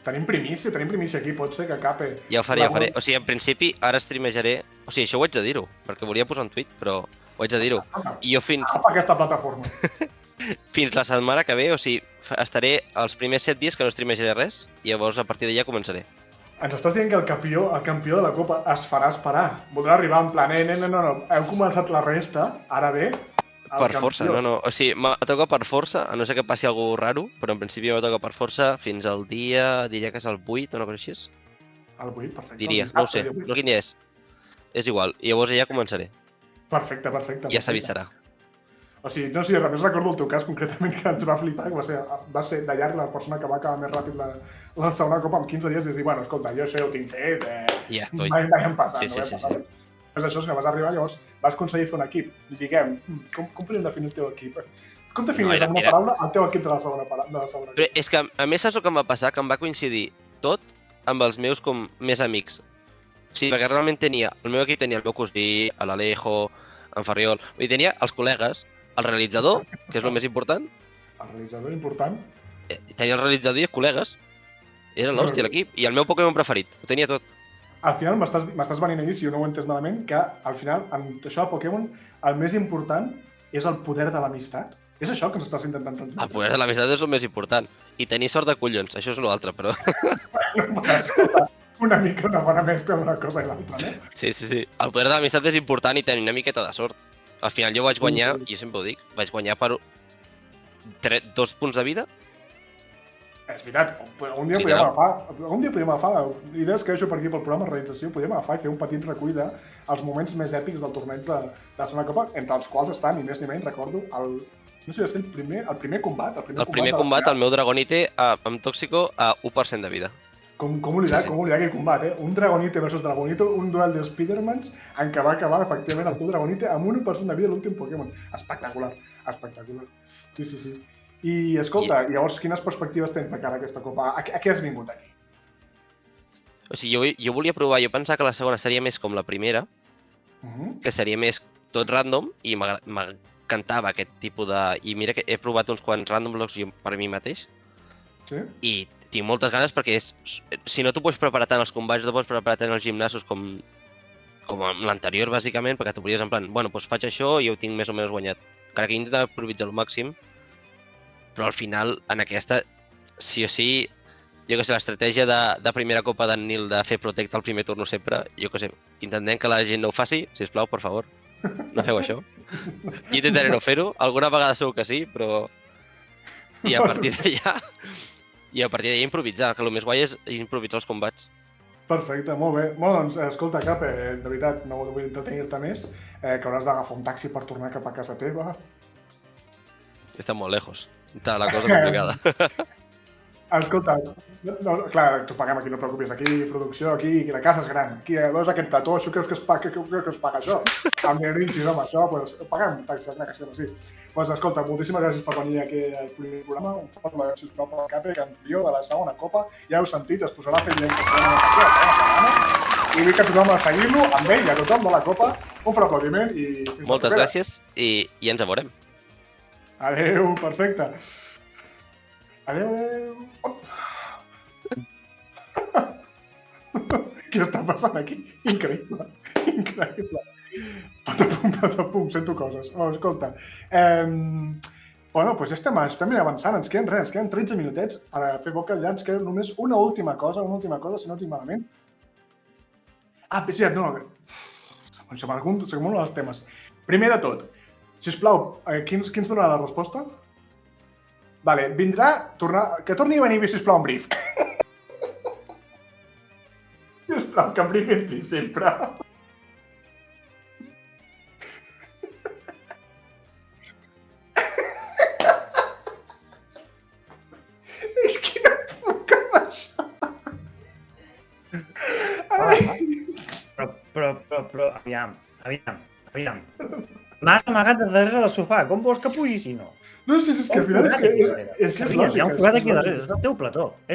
Tenim primícia aquí, pot ser que Capel... Ja ho faré. En principi ara streamejaré... això ho haig de dir-ho, perquè volia posar un tuit, però ho haig de dir-ho. I jo fins... aquesta plataforma. Fins la setmana que ve, estaré els primers 7 dies que no streamejaré res i llavors a partir d'allà començaré. Ens estàs dient que el campió de la Copa es farà esperar. Voldrà arribar en plan, no, heu començat la resta, ara ve el per força, no. Me toca per força, a no ser que passi alguna cosa raro, però en principi me toca per força fins al diria que és el 8 o una cosa així. El 8, perfecte. Diria, no ho sé, no quin dia és. És igual, i llavors ja començaré. Perfecte. Ja s'avisarà. No sé, a més recordo el teu cas concretament que ens va flipar, que va ser de llarg la persona que va acabar més ràpid la segona Copa en 15 dies i dir, escolta, jo això ja ho tinc fet, ja estoy. Vaig passant. Sí. És això, vas arribar, llavors vas aconseguir fer un equip. Diguem, com podríem definir el teu equip? Com definiries amb una paraula el teu equip de la segona? Però és que a més saps el que em va passar? Que em va coincidir tot amb els meus com més amics. Sí, perquè realment el meu equip tenia el meu cosí, l'Alejo, en Ferriol, vull dir, tenia els col·legues, el realitzador, que és el més important. El realitzador important? Tenia el realitzador i els col·legues. Era l'hòstia l'equip. I el meu Pokémon preferit. Ho tenia tot. Al final m'estàs venint a dir, si no ho he entès malament, que al final, en això de Pokémon, el més important és el poder de l'amistat. És això que ens estàs intentant transmetre? El poder de l'amistat és el més important. I tenir sort de collons, això és l'altre, però... Escolta, una mica una bona mescla d'una cosa i l'altra, no? Sí. El poder de l'amistat és important i tenir una miqueta de sort. Al final jo vaig guanyar, jo sempre ho dic, vaig guanyar per 2 punts de vida. És veritat, un dia podríem agafar, idees que deixo per aquí pel programa de realització, podríem agafar i fer un petit recull dels moments més èpics del torneig de la segona Copa, entre els quals està, ni més ni menys, recordo, no sé si va ser el primer combat. El primer combat, el meu Dragonite amb Tóxico a 1% de vida. Com oblidar aquell combat, Un Dragonite versus Dragonito, un duel de Spidermans en què va acabar, efectivament, el teu Dragonite amb 1% de vida l'últim Pokémon. Espectacular. Sí. I, escolta, llavors, quines perspectives tens de cara a aquesta Copa? A què has vingut aquí? Jo volia provar, jo pensava que la segona seria més com la primera, que seria més tot random, i m'encantava aquest tipus de... I mira que he provat uns quants random blocks per mi mateix, i tinc moltes ganes perquè si no t'ho pots preparar tant els combats, no t'ho pots preparar tant els gimnasos com l'anterior, bàsicament, perquè t'ho podries en plan, doncs faig això i ho tinc més o menys guanyat. crec que intenta improvisar al màxim, però al final, en aquesta, sí o sí, jo que sé, l'estratègia de primera copa d'en Nil de fer protect al primer turno sempre, jo que sé, intentem que la gent no ho faci, sisplau, per favor, no feu això. Jo intentaré no fer-ho, alguna vegada segur que sí, però... I a partir d'allà improvisar, que el més guai és improvisar els combats. Perfecte, molt bé. Bueno, doncs, escolta, Cape, de veritat, no vull entretenir-te més, que hauràs d'agafar un taxi per tornar cap a casa teva. Està molt lejos. Està la cosa complicada. Escolta, no, clar, t'ho paguem aquí, no et preocupis. Aquí, producció, aquí, la casa és gran. Aquí, veus aquest plató, això creus que es paga això? Amb Grinchis, home, això, doncs, paguem un taxi, que sí. Doncs, escolta, moltíssimes gràcies per venir aquí al primer programa. Un fort aplaudiment, sisplau, per Cape, campió de la segona copa. Ja heu sentit, es posarà fent llenç i vull que tothom a seguir-lo, amb ell i a tothom de la copa. Un fort aplaudiment i... Moltes gràcies i ens veurem. Adéu, perfecte. Adéu. Què està passant aquí? Increïble. Patapum, sento coses. Escolta, bueno, doncs ja estem avançant, ens queden 13 minutets per fer boca, ja ens queda només una última cosa, si no tinc malament. És veritat, no, segon dels temes. Primer de tot, sisplau, qui ens donarà la resposta? Vale, que torni a venir, sisplau, en brief. Sisplau, que en brief entri sempre. És que no puc amb això. Però, aviam. M'has amagat de darrere del sofà, com vols que pugi si no? No, sí, és que al final és lògic. Hi ha un forat aquí darrere, és el teu plató. I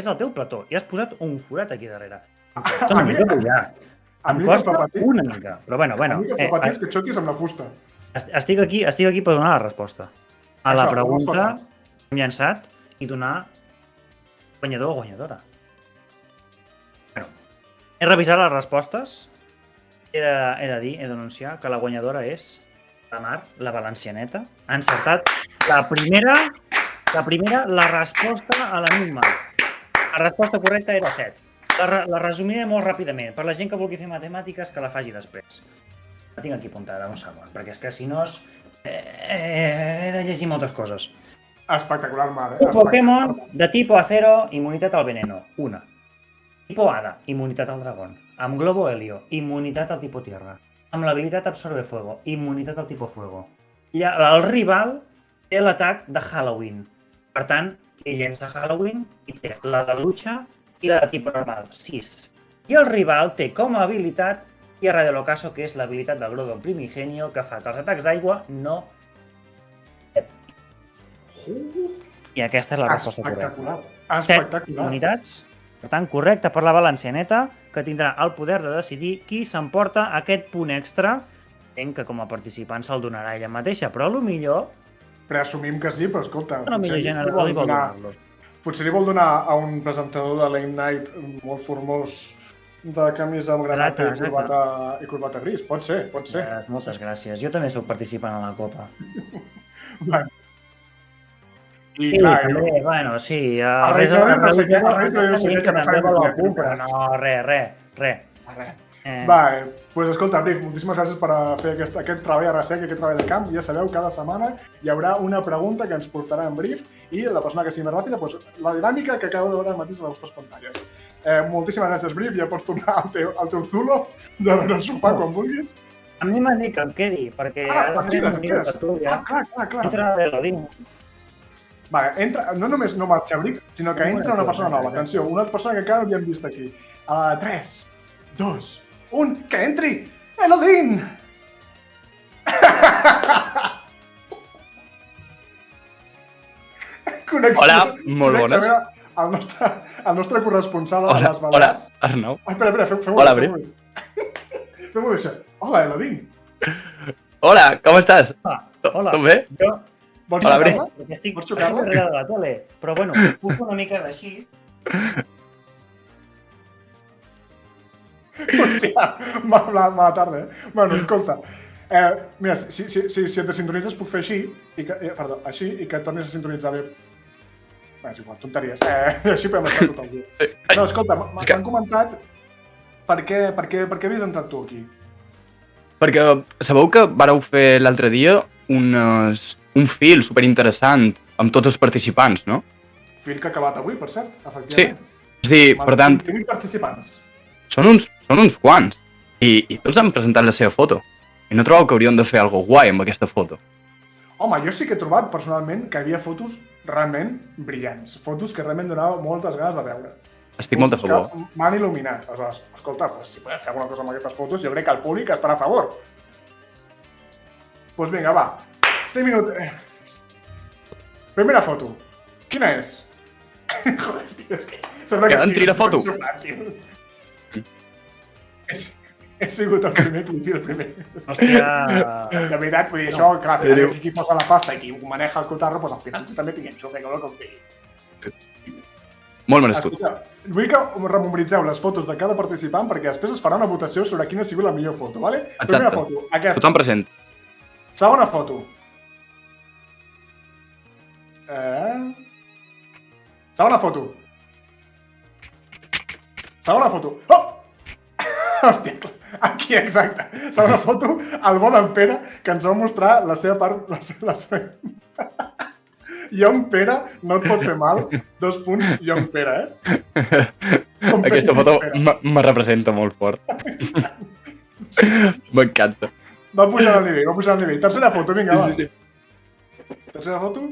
has posat un forat aquí darrere. Em costa una mica pujar. Em costa una mica. Però bueno. A mi que patís que xoquis amb la fusta. Estic aquí per donar la resposta. A la pregunta que hem llançat i donar guanyador o guanyadora. Bueno, he revisat les respostes. He d'anunciar que la guanyadora és la Mar, la valencianeta. Ha encertat la primera, la resposta a l'enigma. La resposta correcta era 7. La resumiré molt ràpidament. Per la gent que vulgui fer matemàtiques, que la faci després. La tinc aquí apuntada, un segon, perquè és que si no he de llegir moltes coses. Espectacular, Mar. Un Pokémon de tipo Acero, immunitat al veneno. 1. Tipo Hada, immunitat al dragón. Amb Globo Helio, immunitat al tipo Tierra. Amb l'habilitat Absorbe Fuego, immunitat al tipo Fuego. I el rival té l'atac de Halloween. Per tant, ell llença Halloween i té la de lucha i la de tipus normal, 6. I el rival té com a habilitat Tierra del Ocaso, que és l'habilitat del Groudon Primigenio, que fa que els atacs d'aigua no... I aquesta és la resposta correcta. Espectacular. Unitats. Per tant, correcte per la valencianeta, que tindrà el poder de decidir qui s'emporta aquest punt extra. Entenc que com a participant se'l donarà ella mateixa, però potser... Preassumim que sí, però escolta... Potser li vol donar a un presentador de Late Night molt formós de camisa amb granata i corbata gris. Pot ser. Moltes gràcies. Jo també soc participant a la Copa. I clar, sí. El realitzador no sé què que no farem. No, res. Doncs escolta, Brief, moltíssimes gràcies per fer aquest treball a resec, aquest treball de camp. Ja sabeu, cada setmana hi haurà una pregunta que ens portarà en Brief i la persona que sigui més ràpida, doncs, la dinàmica que acabeu de veure ara mateix a les vostres pantalles. Moltíssimes gràcies, Brief. Ja pots tornar al teu zulo de el sofà quan vulguis. A mi m'han dit que em quedi, perquè... Clar. Entra l'Elodin. Vale, no només no marxa Brief, sinó que entra una persona nova. Atenció, una persona que encara no havíem vist aquí. 3, 2, 1, que entri! Elodin! Hola, molt bones. El nostre corresponsal a les Balears. Hola, Arnau. Espera, fem-ho. Hola, Brief. Fem-ho això. Hola, Elodin. Hola, com estàs? Hola. Tot bé? Vols xocar-la? Vols xocar-la? Darrere de la tele, però bueno, puc una mica d'així. Hòstia, mala tarda, Bueno, escolta, Mira, si et desintonitzes puc fer així, així, i que et tornis a sintonitzar bé. Bé, és igual, tonteries. Així podem estar tot el dia. No, escolta, m'han comentat per què havies entrat tu aquí. Perquè sabeu que vareu fer l'altre dia un fil superinteressant amb tots els participants, no? Fil que ha acabat avui, per cert, efectivament. Sí, és a dir, per tant... 20 participants. Són uns quants. I tots han presentat la seva foto. I no trobeu que hauríem de fer alguna guai amb aquesta foto? Home, jo sí que he trobat, personalment, que hi havia fotos realment brillants. Fotos que realment donaven moltes ganes de veure. Estic molt a favor. M'han il·luminat. Aleshores, escolta, si podem fer alguna cosa amb aquestes fotos, jo crec que el públic estarà a favor. Doncs vinga, va. 5 minuts. Primera foto. Quina és? Joder, tio, és que... Que entri la foto. He sigut el primer clip, el primer. Hòstia... De veritat, vull dir, això, clar, al final qui posa la pasta i qui maneja el cotarro, doncs al final tu també tinc enxufe, no com digui. Molt merescut. Vull que rememoritzeu les fotos de cada participant perquè després es farà una votació sobre quina ha sigut la millor foto, vale? Exacte. Primera foto, aquesta. Tothom present. Segona foto. Segona foto. Segona foto. Oh! Hòstia, aquí, exacte. Segona foto, el bon en Pere, que ens va mostrar la seva part... Young Pere, no et pot fer mal. 2 punts, Young Pere, Aquesta foto me representa molt fort. M'encanta. Va pujar al nivell, Tercera foto, vinga, va. Sí. Tercera foto.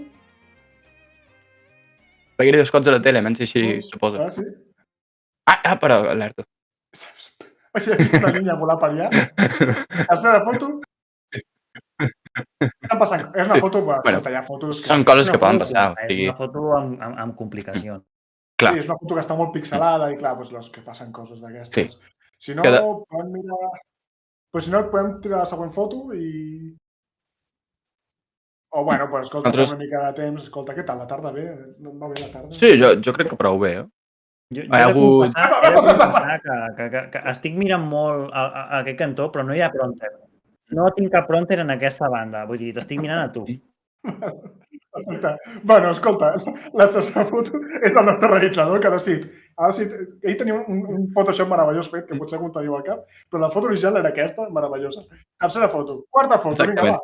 Peguiré 2 cops a la tele, menys així se posa. Ah, sí? Però alerta. He vist una línia volar per allà. Tercera foto. Està passant. És una foto... Bueno, són coses que poden passar. És una foto amb complicacions. Sí, és una foto que està molt pixelada i clar, doncs que passen coses d'aquestes. Si no, podem mirar... Si no, podem tirar la següent foto i... O bueno, escolta, una mica de temps. Escolta, què tal? La tarda bé? No va bé la tarda? Sí, jo crec que prou bé, Jo he de confessar que estic mirant molt a aquest cantó, però no hi ha prompter. No tinc cap prompter en aquesta banda. Vull dir, t'estic mirant a tu. Bueno, escolta, la tercera foto és el nostre realitzador que ha decidit. Ell tenia un Photoshop meravellós fet, que potser algun teniu al cap, però la foto original era aquesta, meravellosa. Tercera foto. Quarta foto, vinga, va.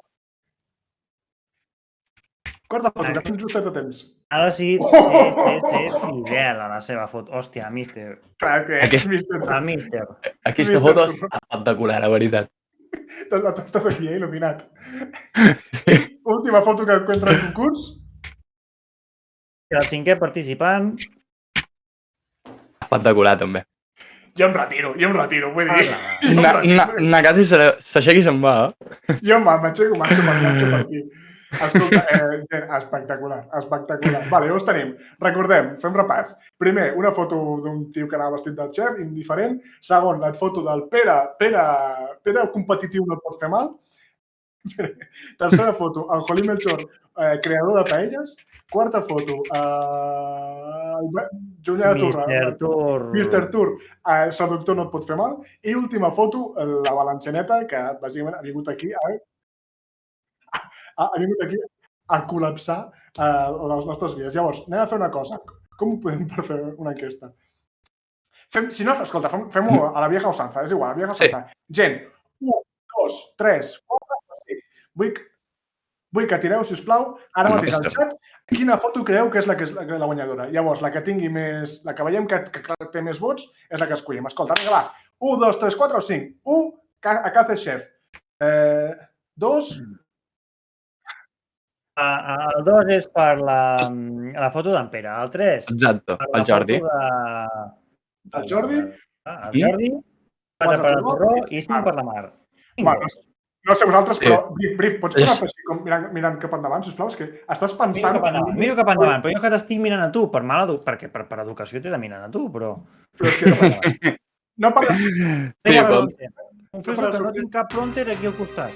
Quarta foto, que tens justet a temps. Ha decidit ser fidel a la seva foto. Hòstia, Mister. Clar que és Mister. Mister. Aquesta foto és espectacular, la veritat. T'has aquí, il·luminat. Última foto que encuentra el concurs. El 5è participant. Espectacular, també. Jo em retiro, vull dir. Nagati s'aixequi i se'n va, Jo m'aixeco, marxo per aquí. Escolta, espectacular. Vale, llavors tenim, recordem, fem repàs. Primer, una foto d'un tio que anava vestit de xef, indiferent. Segon, la foto del Pere competitiu no et pot fer mal. Tercera foto, el Jolí Melchor, creador de paelles. Quarta foto, Julià Turra, Mr. Tour, seductor no et pot fer mal. I última foto, la Valencianeta, que bàsicament ha vingut aquí a col·lapsar les nostres vides. Llavors, anem a fer una cosa. Com ho podem fer una enquesta? Si no, escolta, fem-ho a la vieja usanza. És igual, a la vieja usanza. Gent, 1, 2, 3, 4, 5. Vull que tireu, sisplau, ara mateix al xat, quina foto creieu que és la guanyadora. Llavors, la que tingui més... La que veiem que té més vots és la que escollim. Escolta, vinga, va. 1, 2, 3, 4 o 5. 1, a Cace Chef. 2... El 2 és per la foto d'en Pere. El 3... Exacte, el Jordi. El Jordi? El Jordi. 4 per el Torró i 5 per la Mar. No sé vosaltres, però, Brif, pots posar així com mirant cap endavant, sisplau? És que estàs pensant... Miro cap endavant, però jo que t'estic mirant a tu, perquè per educació t'he de mirar a tu, però... Però és que no parles... Confesso que no tinc cap prompter aquí al costat.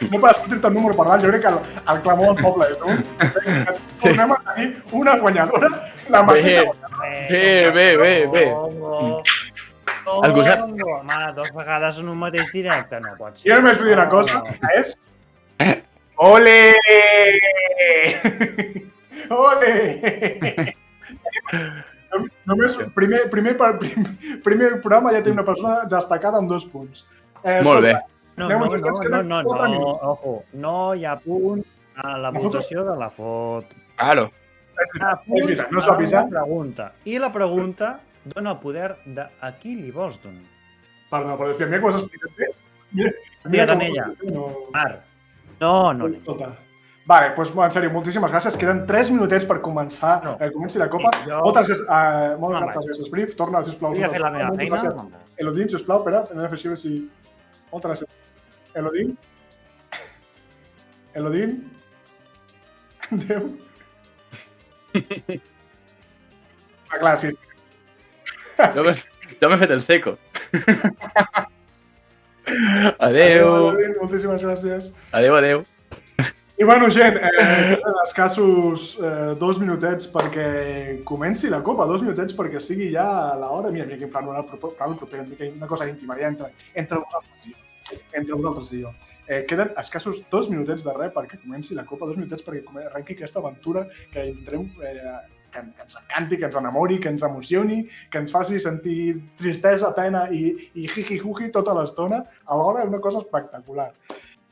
No per escoltar-te el número per dalt, jo crec que el clamor del poble és un. Tornem a tenir una guanyadora, la mateixa guanyadora. Bé. Algú sap? Home, 2 vegades en un mateix directe, no pot ser. Jo només vull dir una cosa, és... Ole! Ole! Només primer programa ja té una persona destacada amb 2 punts. Molt bé. No, ojo, no hi ha punt a la votació de la foto. Claro. És veritat, no es va avisar. I la pregunta dona el poder de a qui li vols donar. Perdó, però mira que ho has explicat bé. Digue't en ella. Mar. No. Vale, doncs en sèrio, moltíssimes gràcies. Queden 3 minutets per començar, comenci la copa. Moltes gràcies, Brief. Torna, sisplau. Voy a fer la meva feina. Elodin, sisplau, espera, hem de fer així, si... Moltes gràcies. Elodin. Adéu. Clar, sí. Jo m'he fet el seco. Adéu. Moltíssimes gràcies. Adéu. I bueno, gent, escassos 2 minutets perquè comenci la copa, 2 minutets perquè sigui ja l'hora. Mira, aquí em fan el proper, una cosa íntima, ja entre vosaltres i jo. Queden escassos 2 minutets de res perquè comenci la copa, 2 minutets perquè arrenqui aquesta aventura que intentarem que ens encanti, que ens enamori, que ens emocioni, que ens faci sentir tristesa, pena i jiji-juji tota l'estona. Alhora, una cosa espectacular.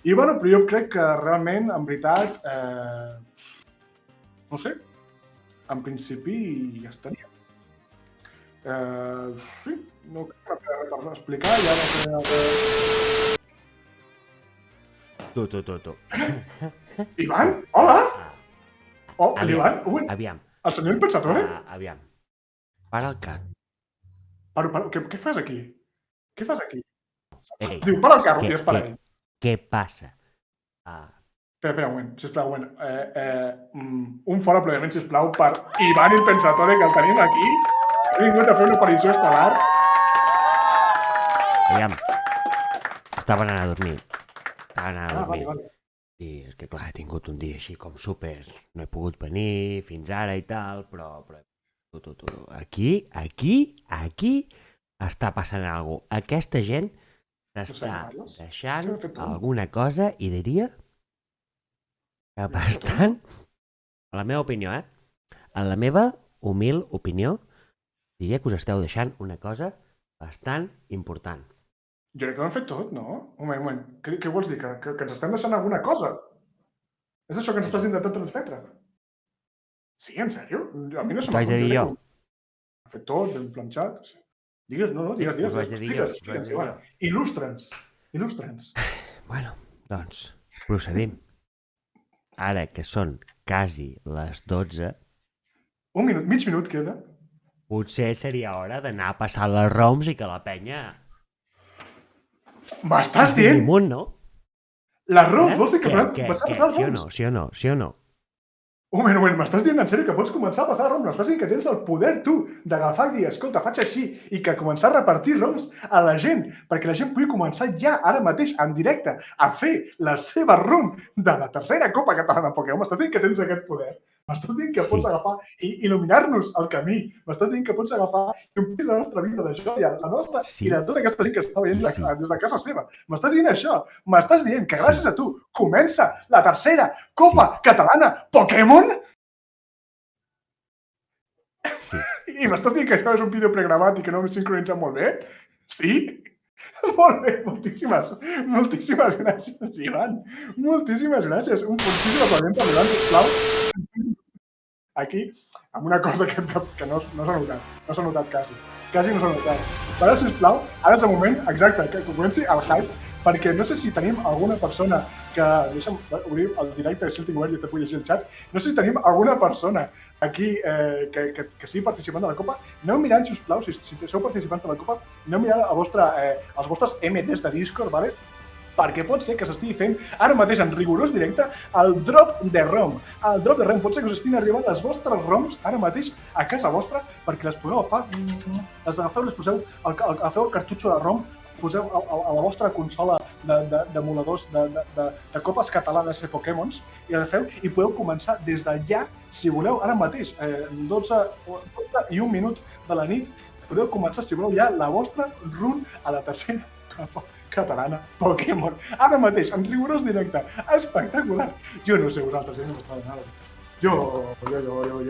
I bueno, però jo crec que realment, en veritat, no sé, en principi ja estaria. Sí, no crec que res per explicar, ja no sé... Tu. Ivan? Hola! Oh, l'Ivan? Aviam. El senyor Impensatore? Aviam. Para el carro. Paro, què fas aquí? Què fas aquí? Diu, para el carro, i es para ell. Què passa? Espera un moment, sisplau, un moment. Un fort aplaudiment, sisplau, per Ivan Impensatore, que el tenim aquí. Ha vingut a fer una aparició estel·lar. Aviam. Estava anant a dormir. Vale. I és que, clar, he tingut un dia així com súper... No he pogut venir fins ara i tal, però... Aquí està passant alguna cosa. Aquesta gent s'està deixant alguna cosa i diria que bastant... A la meva opinió, En la meva humil opinió, diria que us esteu deixant una cosa bastant important. Jo crec que ho hem fet tot, no? Un moment. Què vols dir? Que ens estem deixant alguna cosa? És això que ens estàs intentant transmetre? Sí, en sèrio? A mi no se m'ha... T'ho haig de dir jo. Hem fet tot, hem planxat... Digues. Ho haig de dir jo. Il·lustra'ns. Bueno, doncs, procedim. Ara que són quasi les 12... Un minut, mig minut queda. Potser seria hora d'anar a passar les roms i que la penya... M'estàs dient? No? Les roms, vols dir que començar a passar les roms? Sí o no? Un moment, m'estàs dient en sèrio que pots començar a passar roms? M'estàs dient que tens el poder, tu, d'agafar i dir, escolta, faig així, i que començar a repartir roms a la gent, perquè la gent pugui començar ja, ara mateix, en directe, a fer la seva rom de la tercera Copa Catalana Pokémon. M'estàs dient que tens aquest poder? M'estàs dient que pots agafar i il·luminar-nos el camí? M'estàs dient que pots agafar i omplir la nostra vida de joia, la nostra i de tota aquesta gent que està veient des de casa seva? M'estàs dient això? M'estàs dient que gràcies a tu comença la tercera Copa Catalana Pokémon? Sí. I m'estàs dient que això és un vídeo pregravat i que no m'he sincronitzat molt bé? Sí? Molt bé, moltíssimes gràcies, Ivan. Moltíssimes gràcies. Un fortíssim aplaudiment per l'Ivan, sisplau. Aquí, amb una cosa que no s'ha notat. No s'ha notat quasi. Quasi no s'ha notat. Però, sisplau, ara és el moment exacte, que comenci el hype, perquè no sé si tenim alguna persona que... Deixa'm obrir el directe, si el tinc obert, jo te puc llegir el xat. No sé si tenim alguna persona aquí que sigui participant de la Copa. Aneu mirant, sisplau, si sou participants de la Copa, aneu mirant els vostres MDs de Discord, ¿vale? Perquè pot ser que s'estigui fent ara mateix en rigorós directe el drop de ROM. El drop de ROM pot ser que us estiguin arribant les vostres ROMs ara mateix a casa vostra perquè les podeu agafar, les agafeu, les poseu, agafeu el cartutxo de ROM, poseu a la vostra consola d'emuladors de copes catalanes de Pokémons i agafeu i podeu començar des d'allà, si voleu, ara mateix, 12 i 1 minut de la nit, podeu començar, si voleu, ja la vostra run a la tercera catalana Pokémon. Ara mateix, en rigorós directe. Espectacular. Jo no sé vosaltres, no m'està donant. Jo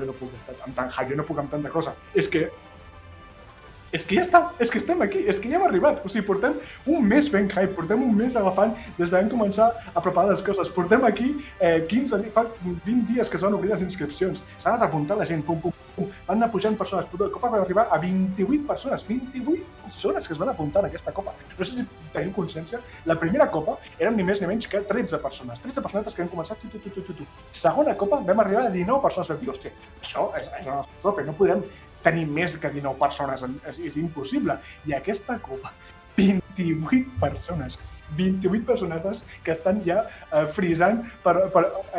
no puc amb tant hype, jo no puc amb tanta cosa. És que ja està, és que estem aquí, és que ja hem arribat. O sigui, portem un mes fent hype, portem un mes agafant des de vam començar a preparar les coses. Portem aquí 20 dies que s'han obrit les inscripcions. S'ha anat apuntant la gent, pum. Van anar pujant persones. La copa va arribar a 28 persones. 28 persones que es van apuntar en aquesta copa. No sé si teniu consciència. La primera copa eren ni més ni menys que 13 persones. 13 personetes que han començat. Segona copa vam arribar a 19 persones. Vam dir, hòstia, això és el nostre tope, no podem tenir més que 19 persones, és impossible. I aquesta copa, 28 persones, 28 personetes que estan ja frisant per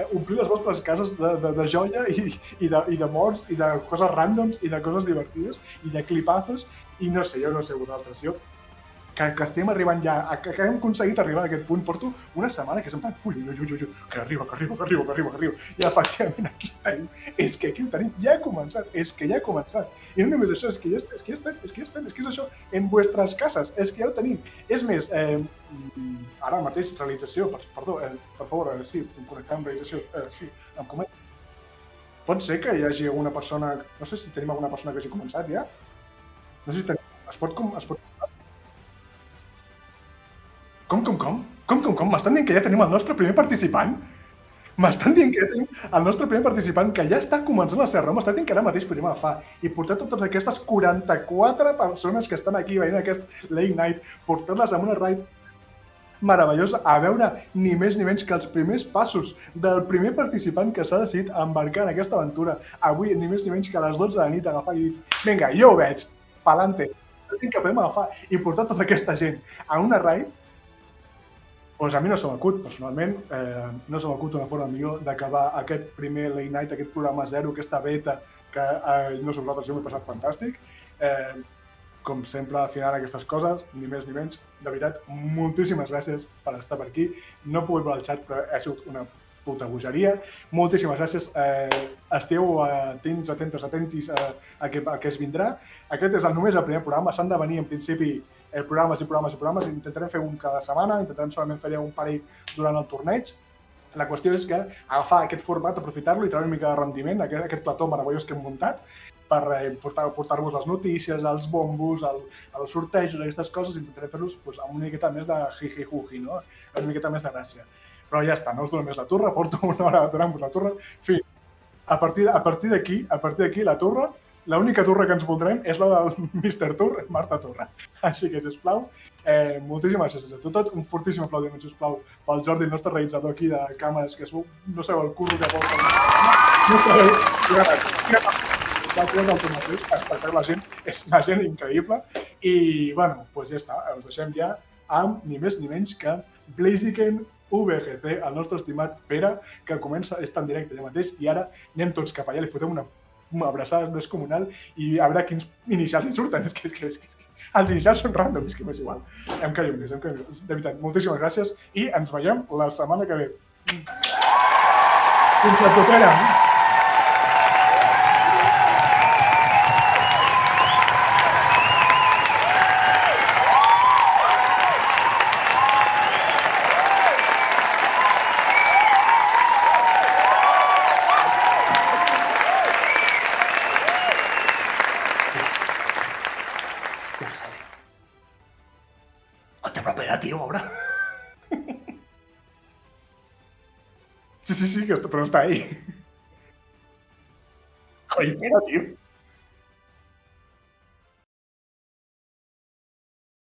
omplir les vostres cases de joia i de morts i de coses randoms i de coses divertides i de clipazos i no sé, jo no sé vosaltres, jo que estem arribant ja, que hem aconseguit arribar a aquest punt, porto una setmana que sempre que arriba, i efectivament aquí ho tenim, és que aquí ho tenim, ja ha començat, i no només això, és que ja estem, és això, en vuestras cases, és que ja ho tenim, és més, ara mateix realització, perdó, per favor, sí, connectar amb realització, sí, em comenta. Pot ser que hi hagi alguna persona, no sé si tenim alguna persona que hagi començat ja, no sé si tenim, es pot començar? Com? M'estan dient que ja tenim el nostre primer participant? M'estan dient que ja tenim el nostre primer participant que ja està començant la seva raó, m'està dient que ara mateix podem agafar i portar totes aquestes 44 persones que estan aquí veient aquest late night, portar-les amb una ride meravellosa a veure ni més ni menys que els primers passos del primer participant que s'ha decidit embarcar en aquesta aventura. Avui ni més ni menys que a les 12 de la nit agafar i dir, vinga, jo ho veig, pa'lante, que podem agafar i portar tota aquesta gent a una ride. Doncs a mi no se m'acut, personalment, no se m'acut una forma millor d'acabar aquest primer late night, aquest programa zero, aquesta beta, que no sé vosaltres, jo m'he passat fantàstic. Com sempre, al final, aquestes coses, ni més ni menys. De veritat, moltíssimes gràcies per estar per aquí. No puc veure el xat, però ha sigut una puta bogeria. Moltíssimes gràcies. Esteu atentis a què es vindrà. Aquest és només el primer programa. S'han de venir, en principi, programes. Intentarem fer un cada setmana, intentarem solament fer un parell durant el torneig. La qüestió és que agafar aquest format, aprofitar-lo i treure una mica de rendiment, aquest plató meravellós que hem muntat, per portar-vos les notícies, els bombos, els sortejos, aquestes coses, intentarem fer-los amb una miqueta més de jiji-juji, no? Una miqueta més de gràcia. Però ja està, no us dono més la turra, porto una hora donant-vos la turra. En fi, a partir d'aquí, la turra, l'única turra que ens voldrem és la del Mr. Tour, Marta Torra. Així que, sisplau, moltíssimes gràcies a tot. Un fortíssim aplaudiment, sisplau, pel Jordi, el nostre realitzador aquí de càmeres, que no sabeu el curro que porta. No sabeu. Va crear el tema mateix, espectacle, la gent increïble. I, bueno, doncs ja està, us deixem ja amb ni més ni menys que Blaziken VGC, el nostre estimat Pere, que comença, està en directe ja mateix, i ara anem tots cap allà, li fotem una abraçada descomunal i a veure quins inicials hi surten. És que els inicials són random, és que m'és igual. Em callo més. De veritat, moltíssimes gràcies i ens veiem la setmana que ve. Fins la propera. Tio, obra. Sí, però està ahí. Joder, tio.